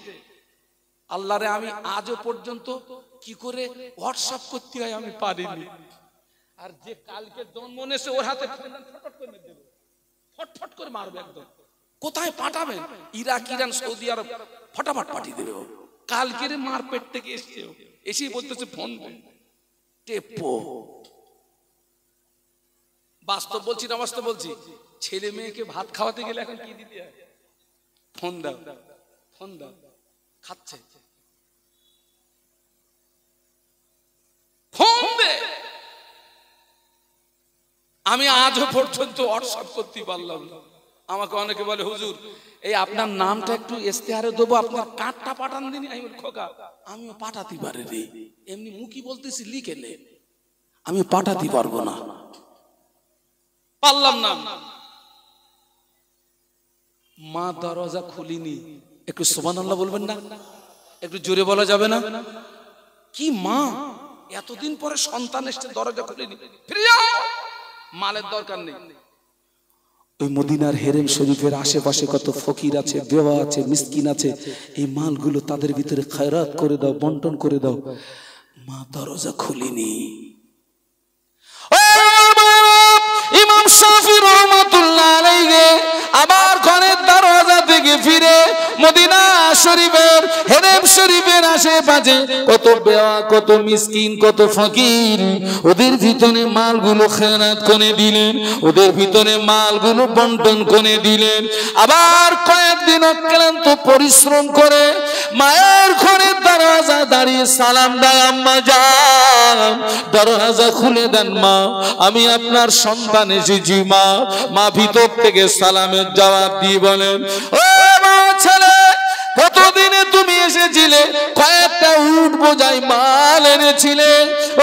আল্লাহরে আমি আজও পর্যন্ত কি করে হোয়াটসঅ্যাপ করতে হয় আমি পারিনি। আর যে কালকে জন্ম নেছে ওর হাতে ফটফট করে দেবে, ফটফট করে মারবে একদম। কোথায় পাঠাবেন? ইরাক, ইরান, সৌদি আরব ফটাফট পাঠিয়ে দেবে। কালকের মার পেট থেকে এসছে, এসেই বলতেছে ফোন টেপো। বাস্তব বলছি না বাস্তব বলছি? ছেলে মেয়েকে ভাত খাওয়াতে গেলে এখন কি দিতে হয়? ফোন দাও, ফোন দাও, খাচ্ছে ফোন দে। আমি আজও পর্যন্ত হোয়াটসঅ্যাপ করতে পারলাম না। আমাকে অনেকে বলে হুজুর এই আপনার নামটা একটু ইস্তেহারে দেবো, আপনার কার্ডটা পাঠান দিন। আমি বলি খোকা আমিও পাঠাতে পারিনি, এমনি মুখই বলতেছি লিখে নে, আমি পাঠাতে পারবো না, পারলাম না। মা দরজা খুলিনি, একটু সুবহানাল্লাহ বলবেন না? একটু জোরে বলা যাবে না? কি মা এতদিন পরে সন্তান এসে দরজা খুলিনি, ফিরে যাও, মালের দরকার নেই। ওই মদিনার হেরেম শরীফের আশেপাশে কত ফকির আছে, বেওয়া আছে, মিসকিন আছে, এই মালগুলো তাদের ভিতরে খায়রাত করে দাও, বন্টন করে দাও। মা দরজা খুলিনি। ইমাম শাফি রহমাতুল্লাহ আলাইহি আবার ঘরের দরজা থেকে ফিরে মদিনা শরীফের হেরেম শরীফের আশেপাশে কত বেওয়া, কত মিসকিন, কত ফকির, ওদের ভিতরে মালগুলো খেয়ানত করে দিলেন, ওদের ভিতরে মালগুলো বন্টন করে দিলেন। আবার কয়েকদিন অক্লান্ত পরিশ্রম করে মায়ের ঘরের দরজা দাঁড়িয়ে সালাম দেয়, আম্মা যান দরজা খুলে দেন মা, আমি আপনার সন্তান এসেছি মা। মা ভিতর থেকে সালামের জবাব দিয়ে বলেন, ও মা ছেলে, কতদিনে তুমি এসেছিলে? কয়েকটা উট বোঝাই মাল এনেছিলে।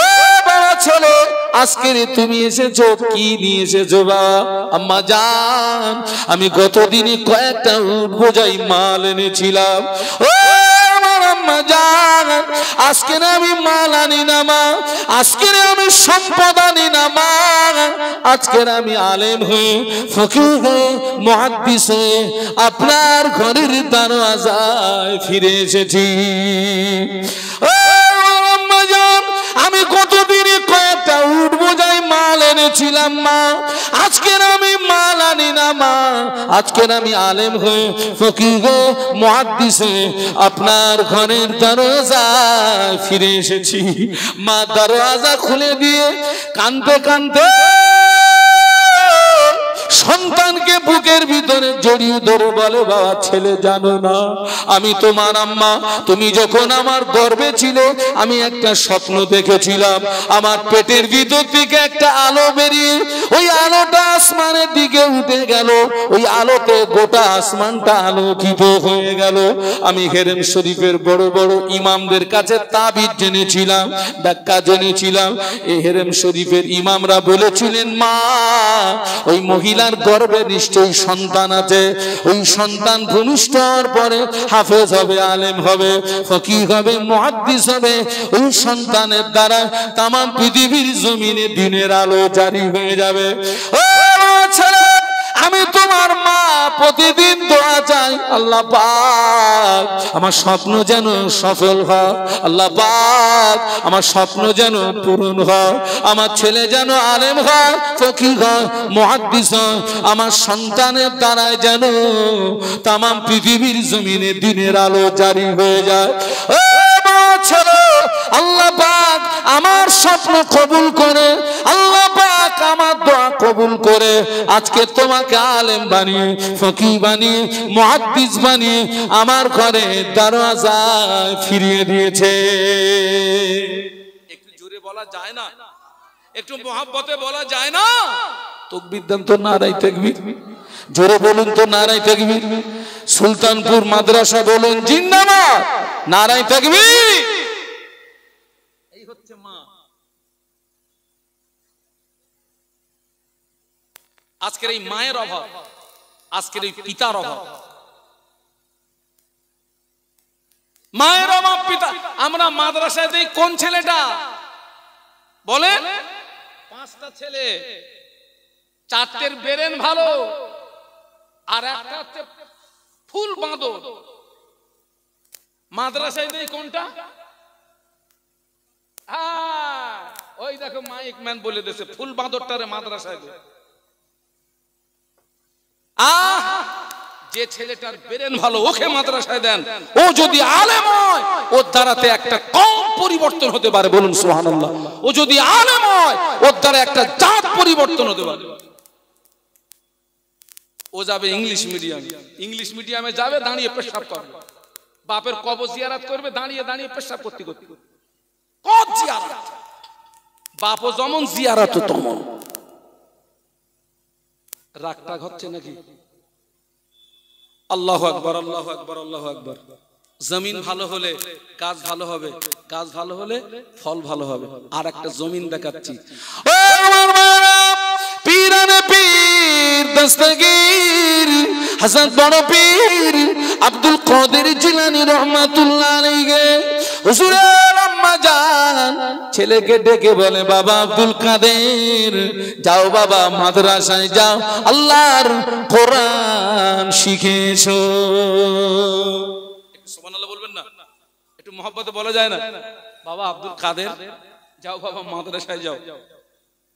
ও বাবা ছেলে, আজকে তুমি এসেছো, কি নিয়ে এসেছো বাবা? আম্মা জান, আমি গতদিনে কয়েকটা উট বোঝাই মাল এনেছিলাম। ও আম্মা জান, আজকে আমি মাল আনি না মা, আজকে আমি সম্পদ আনি না মা, আজকে আমি আলেম হয়ে, ফকিহ হয়ে, মুহাদ্দিস হয়ে আপনার ঘরের দরওয়াজায় ফিরে এসেছি। ও আম্মা জান, আমি কতদিনে কয়েকটা উট বোঝাই মাল এনেছিলাম মা, আজকে আমি মাল আনি না মা, আজকে আমি আলেম হয়ে, ফকিহ হয়ে, মুহাদ্দিস হয়ে আপনার ঘরের দরওয়াজায় ফিরে এসেছি। মা দরওয়াজা খুলে দিয়ে কাঁদতে কাঁদতে সন্তানকে বুকের ভিতরে জড়িয়ে ধরে বলে, বাবা ছেলে জানো না, আমি তোমার আম্মা, তুমি যখন আমার গর্ভে ছিলে আমি একটা স্বপ্ন দেখেছিলাম, আমার পেটের ভিতর থেকে একটা আলো বেরিয়ে ওই আলোটা আসমানের দিকে উঠে গেল, ওই আলোতে গোটা আসমানটা আলোকিত হয়ে গেল। আমি হেরেম শরীফের বড় বড় ইমামদের কাছে তাবিজ জেনেছিলাম, ব্যাখ্যা জেনেছিলাম। এই হেরেম শরীফের ইমামরা বলেছিলেন, মা ওই মহিলার গর্ভে নিশ্চয়ই সন্তান আছে, ওই সন্তান ভূমিষ্ঠ হওয়ার পরে হাফেজ হবে, আলেম হবে, ফকিহ হবে, মুহাদ্দিস হবে। ওই সন্তানের দ্বারা তামাম পৃথিবীর জমিনে দিনের আলো জারি হয়ে যাবে। ও ছেলে, আমি তোমার মা, প্রতিদিন দোয়া চাই, আল্লাহ পাক আমার স্বপ্ন যেন সফল হয়, আল্লাহ পাক আমার স্বপ্ন যেন পূরণ হয়, আমার ছেলে যেন আলেম হয়, ফকিহ হয়, মুহাদ্দিস হয়, আমার সন্তানের দ্বারায় যেন তামাম পৃথিবীর জমিনে দিনের আলো জারি হয়ে যায়। ও ছেলে, আল্লাহ পাক আমার স্বপ্ন কবুল করে, আল্লাহ পাক আমার দোয়া কবুল করে আজকে তোমাকে আলেম বানিয়ে, ফকিহ বানিয়ে, মুহাদ্দিস বানিয়ে আমার ঘরে দরওয়াজায় ফিরিয়ে দিয়েছে। একটু জোরে বলা যায় না? একটু মহব্বতে বলা যায় না? তাকবীর দেন তো, নারায়ে তাকবীর। জোরে বলুন তো, নারায়ে তাকবীর। সুলতানপুর মাদ্রাসা বলুন জিন্দাবাদ, নারায়ে তাকবীর। এই হচ্ছে মা। আজকের এই মায়ের অভাব, আজকের এই পিতার অভাব, মায়ের অভাব, পিতা। আমরা মাদ্রাসায় দেই কোন ছেলেটা বলেন? 5টা ছেলে, 4টের ব্রেন ভালো আর একটা হচ্ছে ফুল বাঁদর। মাদ্রাসায় দেই কোনটা? ওই দেখো মাইক ম্যান বলে দিয়েছে, ফুল বাঁদরটারে মাদ্রাসায় দেয়। যে ছেলেটার ব্রেন ভালো ওকে মাদ্রাসায় দেন, ও যদি আলেম হয় ওর দ্বারাতে একটা কম পরিবর্তন হতে পারে, বলুন সুবহানাল্লাহ। ও যদি আলেম হয় ওর দ্বারা একটা জাত পরিবর্তন হতে পারে। ও যাবে ইংলিশ মিডিয়াম, ইংলিশ মিডিয়ামে যাবে, দাঁড়িয়ে পেশাব করবে, বাপের কবর জিয়ারত করবে, দাঁড়িয়ে দাঁড়িয়ে পেশাব করতে করতে। কত জিয়ারত, বাপও যেমন জিয়ারত তেমন। রাগটা হচ্ছে নাকি? আল্লাহু আকবার, আল্লাহু আকবার, আল্লাহু আকবার। জমিন ভালো হলে কাজ ভালো হবে, কাজ ভালো হলে ফল ভালো হবে। আর একটা জমিন দেখাচ্ছি, ও আমার মারা, পীরানে পীর দস্তগীর হাসান বড় পীর আব্দুল কাদের জিলানী রহমাতুল্লাহ আলাইহি হুজুরের আম্মা জান ছেলেকে ডেকে বলে, বাবা আব্দুল কাদের, যাও বাবা মাদ্রাসায় যাও, আল্লাহর কোরআন শিখে এসো। সুবহানাল্লাহ বলবেন না? একটু মহব্বতে বলা যায় না? বাবা আব্দুল কাদের, যাও বাবা মাদ্রাসায় যাও,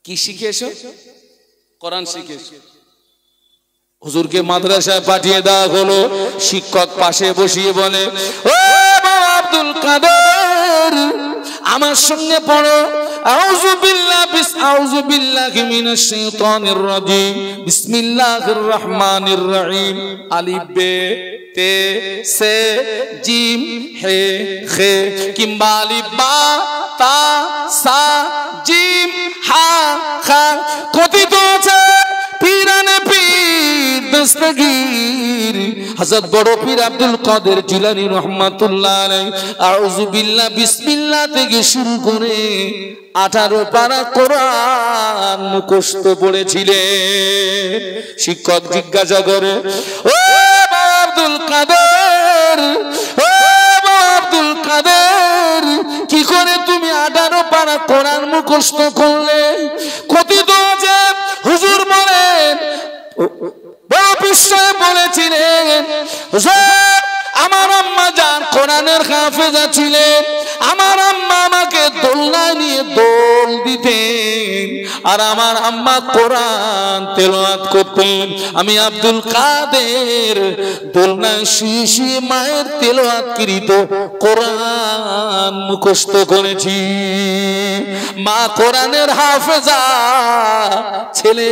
কি শিখে এসো? কোরআন শিখে এসো। হুজুরকে মাদ্রাসায় পাঠিয়ে দেওয়া হলো। শিক্ষক পাশে বসিয়ে বলে, ও বাবা আব্দুল কাদের, আমার সঙ্গে পড়ো আউযু বিল্লাহি মিনাশ শাইতানির রাজিম, বিসমিল্লাহির রহমানির রহিম, আলিফ বে তে সে জিম হে খে, কিংবা আলিফ বা তা সা জিম হা খা। কথিত আছে পীরানে পীর দস্তগীর হযরত বড় পীর আব্দুল কাদের জিলানী রাহমাতুল্লাহ আলাইহি আউযু বিল্লাহ বিসমিল্লাহ থেকে শুরু করে 18 পারা কোরআন মুখস্থ পড়েছিলেন। শিক্ষক জিজ্ঞাসা করে, ও বাবা আব্দুল কাদের, ও বাবা আব্দুল কাদের, কি করে তুমি 18 পারা কোরআন মুখস্থ করলে? কথিত আছে হুজুর বলেন, বড় বিষয়ে বলেছিলেন, হুজুর আমার আম্মা জান কোরআনের হাফেজা ছিলেন, আমার আম্মা আমাকে দোলনায় নিয়ে দোল দিতেন, আর আমার আম্মা কোরআন তেলাওয়াত করতেন। আমি আব্দুল কাদের দোলনায় শুয়ে শুয়ে মায়ের তেলাওয়াতকৃত কোরআন মুখস্থ করেছি। মা কোরআনের হাফেজা, ছেলে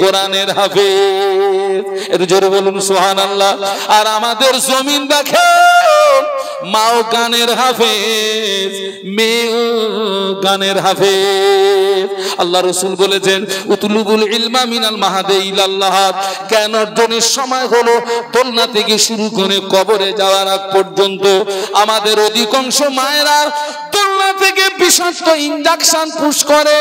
কোরআনের হাফেজ। এর জোরে বলুন সুবহানাল্লাহ। আর আমাদের জমিন দেখেন, মাও গানের হাফেজ, মেয়েও গানের হাফেজ। আল্লাহ রাসূল বলেছেন, উতলুবুল ইলমা মিনাল মাহাদি ইলাল্লাহ, জ্ঞান অর্জনের সময় হলো দোলনা থেকে শুরু করে কবরে যাওয়ার আগ পর্যন্ত। আমাদের অধিকাংশ মায়েরা দোলনা থেকে বিষাক্ত ইনজেকশন পুশ করে,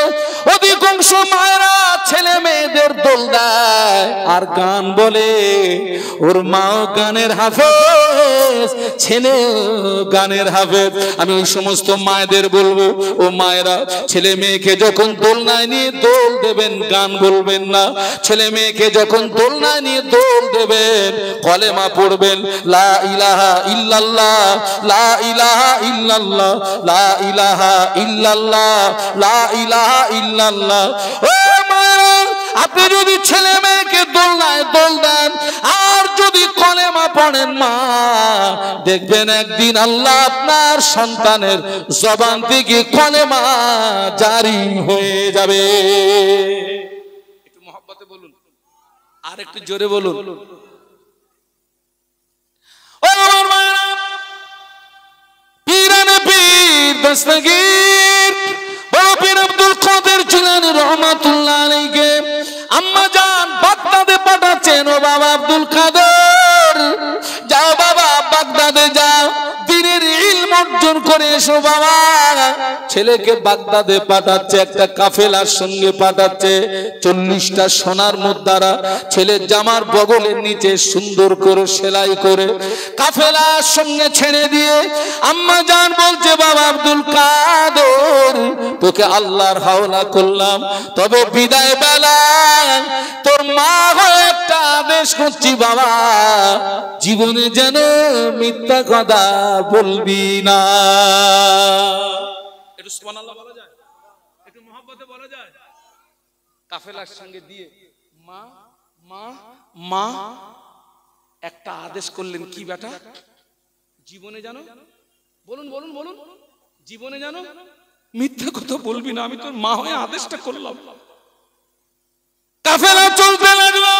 অধিকাংশ মায়েরা ছেলে মেয়েদের দোল দেয় আর গান বলে। ওর মাও গানের হাফেজ, ছেলে গানের হাফেজ। আমি ওই সমস্ত মায়েদের বলবো, ও মায়েরা, ছেলে মেয়েকে যখন দোলনায় নিয়ে দোল দেবেন গান বলবেন না। ছেলে মেয়েকে যখন দোলনায় নিয়ে দোল দেবেন কলেমা পড়বেন, লা ইলাহা ইল্লাল্লাহ, লা ইলাহা ইল্লাল্লাহ, লা ইলাহা ইল্লাল্লাহ, লা ইলাহা ইল্লাল্লাহ। ও মায়েরা, আপনি যদি ছেলে মেয়েকে দোলনায় দোল দেন আর যদি কলেমা পড়েন মা, দেখবেন একদিন আল্লাহ আপনার সন্তানের জবান থেকে কলেমা জারি হয়ে যাবে। একটু মহব্বতে বলুন, আর একটু জোরে বলুন। ও আমার মায়েরা, পীরানে পীর দস্তগীর বড় পীর আব্দুল কাদের জিলানী রাহমাতুল্লাহ আলাইহি আম্মা জান বাগদাদে পাঠাচ্ছেন। ও বাবা আব্দুল কাদের, যাও বাবা বাগদাদে যাও, দ্বীনের ইলম অর্জন করে এসো বাবা। ছেলেকে বাগদাদে পাঠাচ্ছে, একটা কাফেলার সঙ্গে পাঠাচ্ছে, 40টা সোনার মুদ্রা ছেলের জামার বগলের নিচে সুন্দর করে সেলাই করে কাফেলার সঙ্গে ছেড়ে দিয়ে আম্মা জান বলছে, বাবা আব্দুল কাদের, তোকে আল্লাহর হাওলা করলাম, তবে বিদায় বেলা তোর মা হয়ে একটা আদেশ করছি বাবা, জীবনে যেন মিথ্যা কথা বলবি না। একটু সুবহানাল্লাহ বলা যায়, একটু মহব্বতে বলা যায়। কাফেলার সঙ্গে দিয়ে মা মা মা একটা আদেশ করলেন, কি বেটা, জীবনে জানো, বলুন বলুন বলুন, জীবনে জানো মিথ্যা কথা বলবি না, আমি তোর মা হয়ে আদেশটা করলাম। কাফেলা চলতে লাগলো,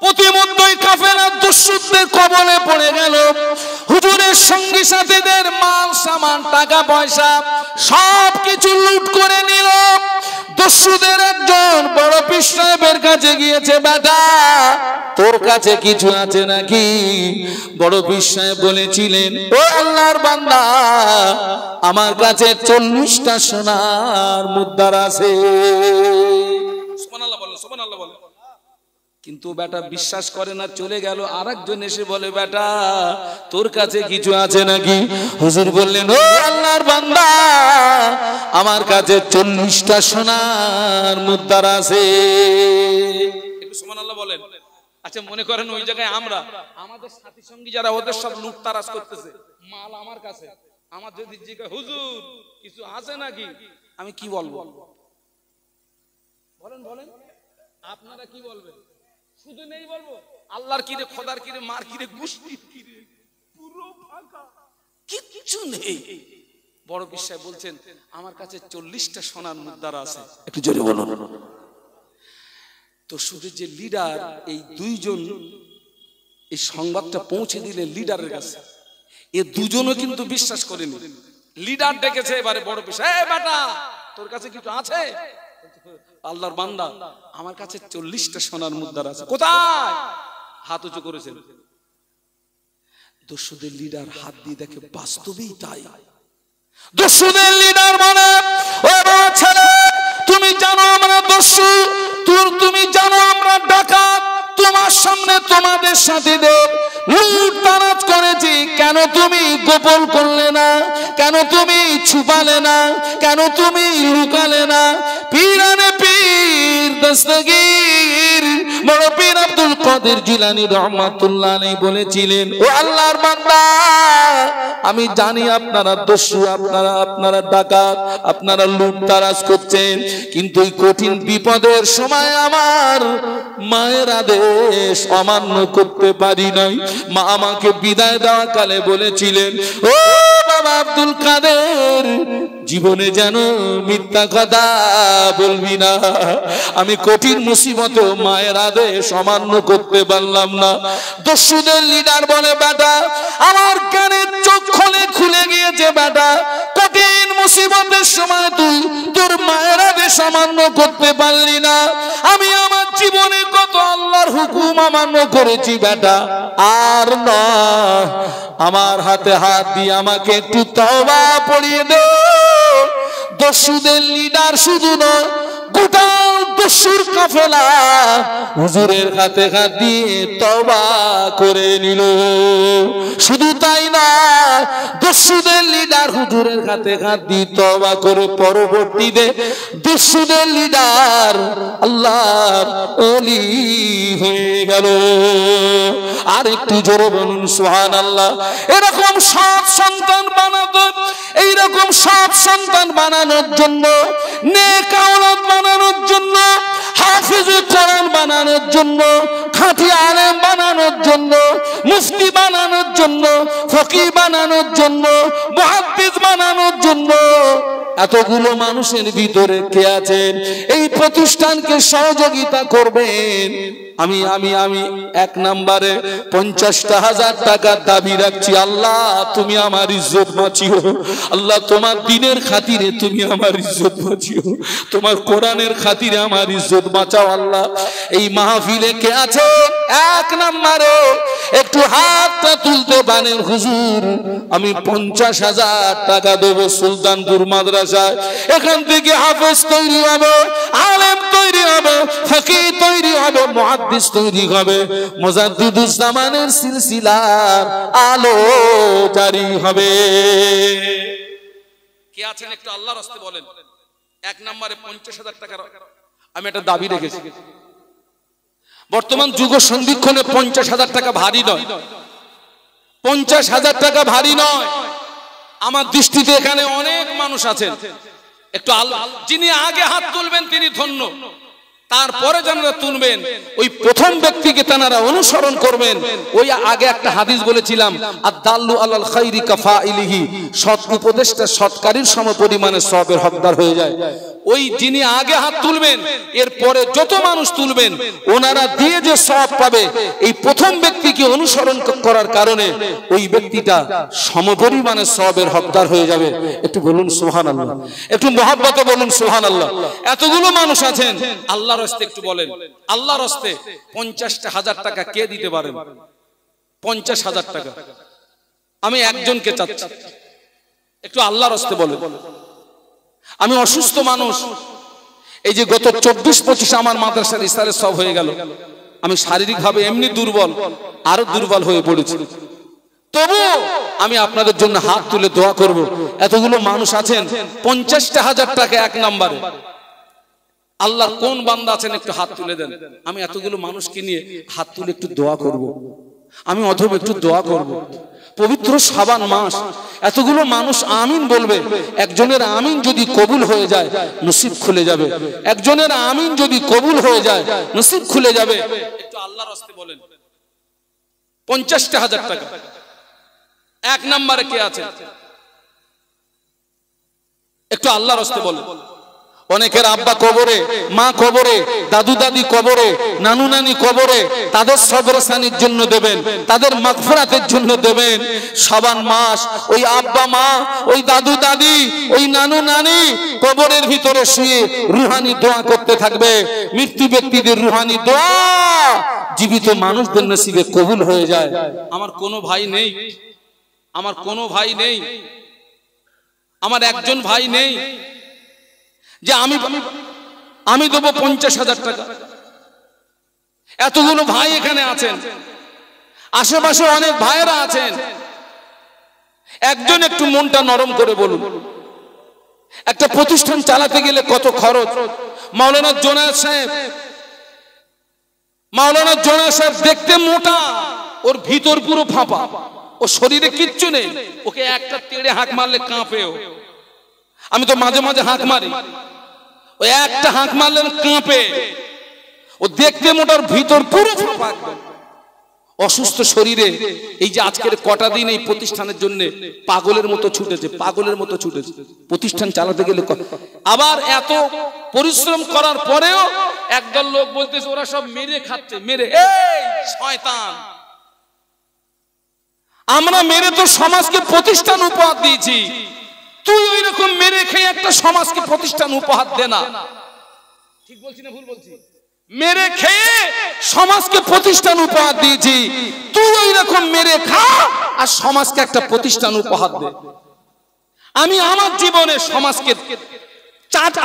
প্রতিমধ্যই কাফেলা দস্যুদের কবলে পড়ে গেল। হুজুরের সঙ্গী সাথীদের মাল সামান টাকা পয়সা সব কিছু লুট করে নিল। দস্যুদের একজন বড় পীর সাহেবের কাছে গিয়েছে, বেটা তোর কাছে কিছু আছে নাকি? বড় পীর সাহেব বলেছিলেন, ও আল্লাহর বান্দা, আমার কাছে 40টা সোনার মুদ্রা আছে। সুবহানাল্লাহ বলো, সুবহানাল্লাহ বলো। কিন্তু বেটা বিশ্বাস করে না, চলে গেল। আরেকজন এসে বলে, বেটা তোর কাছে কিছু আছে নাকি? হুজুর বললেন, ও আল্লাহর বান্দা, আমার কাছে 40টা সোনার মুদ্রা আছে। একটু সুবহানাল্লাহ বলেন। আচ্ছা মনে করেন ওই জায়গায় আমরা, আমাদের সাথী সঙ্গী যারা, ওদের সব লুটতারাজ করতেছে, মাল আমার কাছে। আমার যদি জিজ্ঞাসা, হুজুর কিছু আছে নাকি, আমি কি বলবো? বলেন বলেন, আপনারা কি বলবেন? শুধু নেই বলবো, আল্লাহর কিরে, খোদার কিরে, মার কিরে, গোষ্ঠীর কিরে, পুরো ফাঁকা, কিচ্ছু নেই। বড় বিশ্বাস বলছেন আমার কাছে 40টা সোনার মুদ্রা আছে। একটু জোরে বলুন। তো শুধু যে লিডার, এই দুইজন এই সংবাদটা পৌঁছে দিলে লিডারের কাছে, এ দুজনও কিন্তু বিশ্বাস করেনি। লিডার ডেকেছে এবারে বড় বিশ্বাস, এ বেটা তোর কাছে কিছু আছে? আল্লাহর বান্দা, আমার কাছে 40টা সোনার মুদ্রা আছে। কোথায়? হাত উঁচু করেছেন। দস্যুদের লিডার হাত দিয়ে দেখে বাস্তবেই তাই। দস্যুদের লিডার মানে, ও ছেলে তুমি জানো আমরা দস্যু, তুমি জানো আমরা ডাকাত, তোমার সামনে তোমাদের সাথীদের লুটতারাজ করেছি, কেন তুমি গোপন করলে না? কেন তুমি ছুপালে না? কেন তুমি লুকালে না? পীরানে পীর দস্তগীর বড় পীর আব্দুল কাদের জিলানী রহমাতুল্লাহ আলাইহি বলেছিলেন, ও আল্লাহর বান্দা, আমি জানি আপনারা দস্যু, আপনারা ডাকাত, আপনারা লুটতারাজ করছেন, কিন্তু এই কঠিন বিপদের সময় আমার মায়ের আদেশ অমান্য করতে পারি নাই। মা আমাকে বিদায় দেওয়া কালে বলেছিলেন, ও বাবা আব্দুল কাদের, জীবনে যেন মিথ্যা কথা বলবি না। আমি কঠিন মুসিবতে মায়ের আদেশ অমান্য করতে পারলাম না। দস্যুদের লিডার বলে, বেটা আমার কানের চোখ খুলে গিয়েছে বেটা, কঠিন মুসিবতের সময় তুই তোর মায়ের আদেশ অমান্য করতে পারলি না। আমি আমার জীবনে কত আল্লাহর হুকুম অমান্য করেছি বেটা, আর না, আমার হাতে হাত দিয়ে আমাকে একটু তওবা পড়িয়ে দে। দস্যুদের লিডার শুধু নয়, গোটা দস্যুর কাফেলা হুজুরের হাতে হাত দিয়ে তওবা করে নিল। শুধু তাই না, দস্যুদের লিডার হুজুরের হাতে হাত দিয়ে তওবা করে পরবর্তীতে দস্যুদের লিডার আল্লাহর ওলি হয়ে গেল। আর একটু জোরে বলুন সুবহানাল্লাহ। এরকম সব সন্তান বানাতো, এইরকম সব সন্তান বানানোর জন্য, নেক আওলাদ বানানোর জন্য, হাফিজুল কোরআন বানানোর জন্য, খাঁটি আলেম বানানোর জন্য, মুফতি বানানোর জন্য, ফকিহ বানানোর জন্য, মুহাদ্দিস বানানোর জন্য এতগুলো মানুষের ভিতরে কে আছেন এই প্রতিষ্ঠানকে সহযোগিতা করবেন? আমি আমি আমি এক নম্বরে 50,000 টাকা দাবি রাখছি। আল্লাহ তুমি আমার ইজ্জত বাঁচিও, আল্লাহ তোমার দ্বীনের খাতিরে তুমি আমার ইজ্জত বাঁচিও, তোমার কোরআনের খাতিরে আমার ইজ্জত বাঁচাও। আল্লাহ এই মাহফিলে কে আছে এক নম্বরে একটু হাতটা তুলতে পারেন? হুজুর আমি 50,000 টাকা দেবো সুলতানপুর মাদ্রাসায়, এখান থেকে হাফেজ তৈরি হবে, আলেম তৈরি হবে, ফকিহ তৈরি হবে, মুহাদ্দিস তৈরি হবে, মুজাদ্দিদুজ জামানের সিলসিলার আলো জারি হবে। কে আছেন একটু আল্লাহর রাস্তায় বলেন? এক নম্বরে 50,000 টাকা আমি একটা দাবি রেখেছি। বর্তমান যুগ সন্ধিক্ষণে 50,000 টাকা ভারী নয়, 50,000 টাকা ভারী নয়। আমার দৃষ্টিতে এখানে অনেক মানুষ আছেন, একটু আল্লাহ যিনি আগে হাত তুলবেন তিনি ধন্য, তারপরে যারা তুলবেন ওই প্রথম ব্যক্তিকে তারা অনুসরণ করবেন। ওই আগে একটা হাদিস বলেছিলাম, আদ-দাল্লু আলাল খাইরি কাফাইলিহি, সৎ উপদেশটা সৎকারীর সমপরিমাণে সওয়াবের হকদার হয়ে যায়। ওই যিনি আগে হাত তুলবেন এরপরে যত মানুষ তুলবেন ওনারা দিয়ে যে সওয়াব পাবে, এই প্রথম ব্যক্তিকে অনুসরণ করার কারণে ওই ব্যক্তিটা সমপরিমাণে সওয়াবের হকদার হয়ে যাবে। একটু বলুন সুবহানাল্লাহ, একটু মহব্বতে বলুন সুবহানাল্লাহ। এতগুলো মানুষ আছেন, আল্লাহর রাস্তায় একটু বলেন, আল্লাহর রাস্তায় 50,000 টাকা কে দিতে পারেন? 50,000 টাকা আমি একজনকে চাচ্ছি, একটু আল্লাহর রাস্তায় বলেন। আমি অসুস্থ মানুষ, এই যে গত 24-25 আমার মাদ্রাসার ইসলামের সব হয়ে গেল, আমি শারীরিকভাবে এমনি দুর্বল, আরো দুর্বল হয়ে পড়েছি, তবু আমি আপনাদের জন্য হাত তুলে দোয়া করব। এতগুলো মানুষ আছেন, 50,000 টাকা এক নম্বরে। আল্লাহর কোন বান্দা আছেন একটু হাত তুলে দেন। আমি এতগুলো মানুষকে নিয়ে হাত তুলে একটু দোয়া করব, আমি অথবা একটু দোয়া করব। পবিত্র শাবান মাস, এতগুলো মানুষ আমিন বলবে, একজনের আমিন যদি কবুল হয়ে যায় নসিব খুলে যাবে, একজনের আমিন যদি কবুল হয়ে যায় নসিব খুলে যাবে। একটু আল্লাহর রাস্তায় বলেন 50,000 টাকা। এক নম্বরে কে আছে একটু আল্লাহর রাস্তায় বলেন। অনেকের আব্বা কবরে, মা কবরে, দাদু দাদি কবরে, নানু নানি কবরে, তাদের সবরসানির জন্য দেবেন, তাদের মাগফিরাতের জন্য দেবেন। শাবান মাস ওই আব্বা মা, ওই দাদু দাদি, ওই নানু নানি কবরের ভিতরে শুয়ে রুহানি দোয়া করতে থাকবে। মৃত্যু ব্যক্তিদের রুহানি দোয়া জীবিত মানুষদের নসিবে কবুল হয়ে যায়। আমার কোনো ভাই নেই, আমার কোনো ভাই নেই, আমার একজন ভাই নেই যে আমি দেবো 50,000 টাকা। এতগুলো ভাই এখানে আছেন, আশেপাশে অনেক ভাইয়েরা আছেন। একজন একটু মনটা নরম করে বলুন, একটা প্রতিষ্ঠান চালাতে গেলে কত খরচ। মাওলানা জোনায়েদ সাহেব দেখতে মোটা, ওর ভিতর পুরো ফাঁপা, ও শরীরে কিচ্ছু নেই। ওকে একটা তেড়ে হাঁক মারলে কাঁপেও। আমি তো মাঝে মাঝে হাঁক মারি, ওই একটা হাঁক মারলে কাঁপে। ও দেখতে মোটার ভিতর পুরো ফাঁপা। অসুস্থ শরীরে এই যে আজকের কটা দিন এই প্রতিষ্ঠানের জন্য পাগলের মতো ছুটেছে, পাগলের মতো ছুটেছে প্রতিষ্ঠান চালাতে গেলে। আবার এত পরিশ্রম করার পরেও একদল লোক বলতেছে ওরা সব মেরে খাচ্ছে, মেরে। এই শয়তান, আমরা মেরে তো সমাজকে প্রতিষ্ঠান উপহার দিয়েছি, তুই ওই রকম মেরে খেয়ে একটা সমাজকে প্রতিষ্ঠান উপহার দে না। ঠিক বলছি না ভুল বলছি? মেরে খেয়ে সমাজকে প্রতিষ্ঠান উপহার দিয়েছি, তুই ওই রকম মেরে খা আর সমাজকে একটা প্রতিষ্ঠান উপহার দে। আমি আমার জীবনে সমাজকে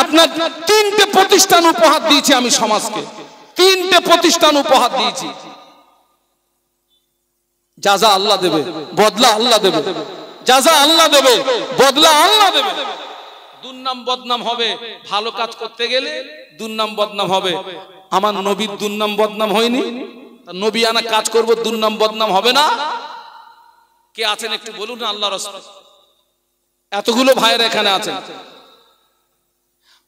আপনার 3টে প্রতিষ্ঠান উপহার দিয়েছি। আমি সমাজকে 3টে প্রতিষ্ঠান উপহার দিয়েছি। জাযা আল্লাহ দেবে, বদলা আল্লাহ দেবে। জাযা আল্লাহ দেবে, বদলা আল্লাহ দেবে। দুর্নাম বদনাম হবে ভালো কাজ করতে গেলে, দুর্নাম বদনাম হবে। আমার নবীর দুর্নাম বদনাম হয়নি, নবী আনা কাজ করব, দুর্নাম বদনাম হবে না? কে আছেন একটু বলুন না আল্লাহর রাস্তায়? এতগুলো ভাইয়েরা এখানে আছেন,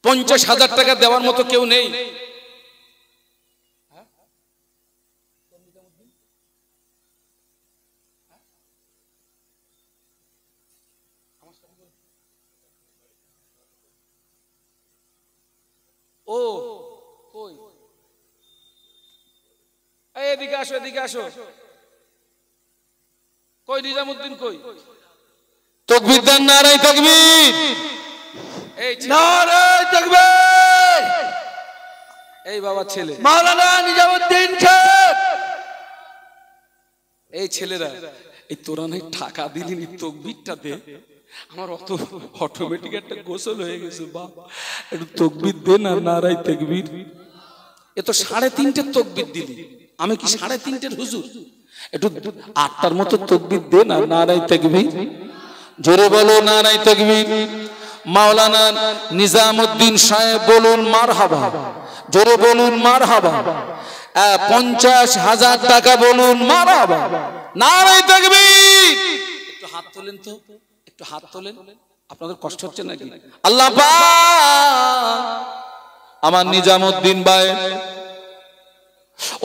50,000 টাকা দেওয়ার মতো কেউ নেই। ও কই, এদিকে আসো, এদিকে আসো। কই নিজামউদ্দিন কই? তাকবীর দেন, নারে তাকবীর, এই নারে তাকবীর। এই বাবা ছেলে মাওলানা নিজামউদ্দিন সাহেব, এই ছেলেরা, এই তোরা নাই টাকা দিলি তাকবীরটা দে। আমার অটোমেটিক একটা গোসল হয়ে গেছে, বাপ একটু তাকবীর দে না, নারে তাকবীর। এ তো 3.5টে তাকবীর দিলি, আমি কি 3.5টের হুজুর? একটু 8টার মতো তাকবীর দে না, নারে তাকবীর। জোরে বলো নারে তাকবীর। মাওলানা নিজামউদ্দিন সাহেব বলুন মারহাবা, জোরে বলুন মারহাবা। 50,000 টাকা বলুন মারহাবা, নারে তাকবীর। একটু হাত তোলেন তো, একটু হাত তোলেন। আপনাদের কষ্ট হচ্ছে নাকি? আল্লাহ পাক আমার নিজামউদ্দিন ভাই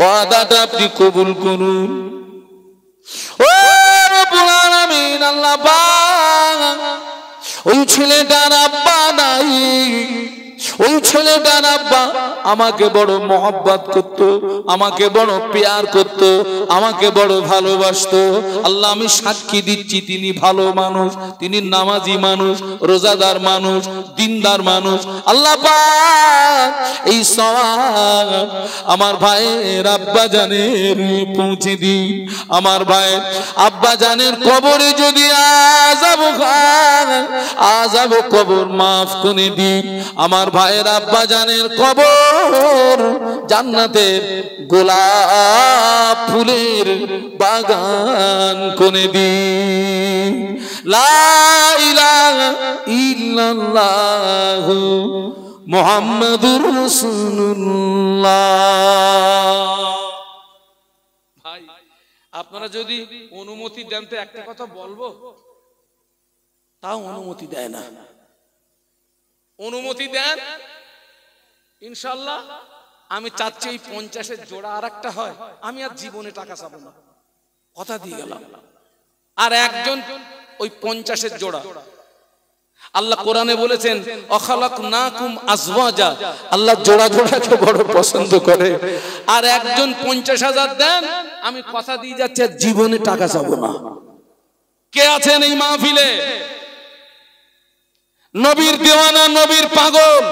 ওয়াদাটা আপনি কবুল করুন। ও রব্বুল আলামিন, আল্লাহ পাক ওই ছেলেটার আব্বা নাই, ওই ছেলেটার আব্বা আমাকে বড় মহব্বত করতো, আমাকে বড় প্যার করতো, আমাকে বড় ভালোবাসতো। আল্লাহ আমি সাক্ষী দিচ্ছি তিনি ভালো মানুষ, তিনি নামাজি মানুষ, রোজাদার মানুষ, দিনদার মানুষ। আল্লাহ পাক এই সওয়াব আমার ভাইয়ের আব্বা জানের পৌঁছে দিন। আমার ভাইয়ের আব্বা জানের কবরে যদি আযাব কবর মাফ করে দিন। আমার ভাইয়ের আব্বা জানের কবর জান্নাতের গোলাপ ফুলের বাগান করে দিন। লা ইলাহা ইল্লাল্লাহু মুহাম্মাদুর রাসূলুল্লাহ। ভাই আপনারা যদি অনুমতি দেন তো একটা কথা বলবো, তাও অনুমতি দেয় না। অনুমতি দেন ইনশাআল্লাহ আমি চাচ্ছি এই 50-এর জোড়া আর একটা হয়, আমি আর জীবনে টাকা চাবো না, কথা দিয়ে গেলাম। আর একজন ওই 50-এর জোড়া, আল্লাহ কোরআনে বলেছেন অখালাকনাকুম আজওয়াজা, আল্লাহ জোড়া জোড়াকে বড় পছন্দ করে। আর একজন 50,000 দেন, আমি কথা দিয়ে যাচ্ছি আর জীবনে টাকা চাবো না। কে আছেন এই মাহফিলে নবীর দেওয়ানা, নবীর পাগল?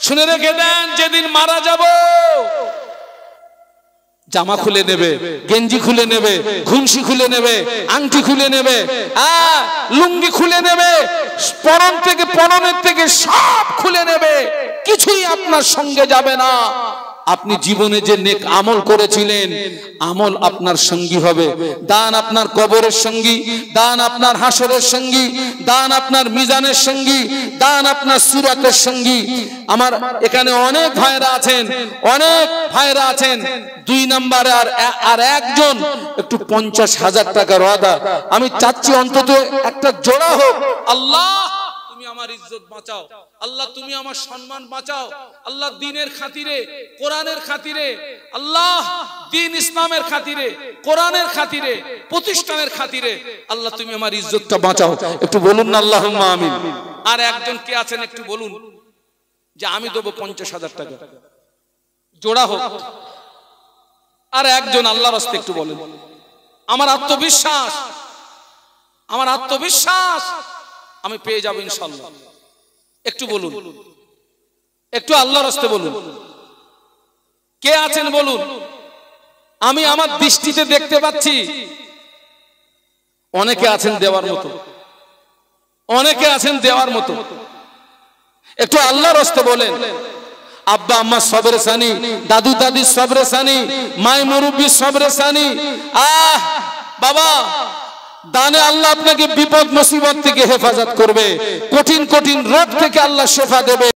শুনে রেখে দেন, যেদিন মারা যাব জামা খুলে নেবে, গেঞ্জি খুলে নেবে, ঘুমসি খুলে নেবে, আংটি খুলে নেবে, লুঙ্গি খুলে নেবে, পরনের থেকে সব খুলে নেবে, কিছুই আপনার সঙ্গে যাবে না। আপনি জীবনে যে নেক আমল করেছিলেন, আমল আপনার সঙ্গী হবে। দান আপনার কবরের সঙ্গী, দান আপনার হাসরের সঙ্গী, দান আপনার মিজানের সঙ্গী, দান আপনার সিরাতের সঙ্গী। আমার এখানে অনেক ভাইরা আছেন, অনেক ভাইরা আছেন। 2 নম্বরে আর একজন একটু 50,000 টাকার ওয়াদা, আমি চাচ্ছি অন্তত একটা জোড়া হোক। আল্লাহ তুমি আমার ইজ্জত বাঁচাও, আল্লাহ তুমি আমার সম্মান বাঁচাও, আল্লাহ দ্বীনের খাতিরে, কোরআনের খাতিরে, আল্লাহ দ্বীন ইসলামের খাতিরে, কোরআনের খাতিরে, প্রতিষ্ঠানের খাতিরে, আল্লাহ তুমি আমার ইজ্জতটা বাঁচাও। একটু বলুন না আল্লাহুম্মা আমিন। আর একজন কে আছেন একটু বলুন যে আমি দেবো 50,000 টাকা, জোড়া হোক। আর একজন আল্লাহর রাস্তায় একটু বলেন, আমার আত্মবিশ্বাস, আমার আত্মবিশ্বাস আমি পেয়ে যাব ইনশাআল্লাহ। একটু বলুন, একটু আল্লাহর রাস্তায় বলুন, কে আছেন বলুন। আমি আমার দৃষ্টিতে দেখতে পাচ্ছি অনেকে আছেন দেওয়ার মতো, অনেকে আছেন দেওয়ার মতো। একটু আল্লাহর রাস্তায় বলেন। আব্বা আম্মা সবরে সানি, দাদু দাদি সবরে সানি, মাই মুরব্বি সবরে সানি। বাবা, দানে আল্লাহ আপনাকে বিপদ মুসিবত থেকে হেফাজত করবে, কঠিন কঠিন রোগ থেকে আল্লাহ শেফা দেবে।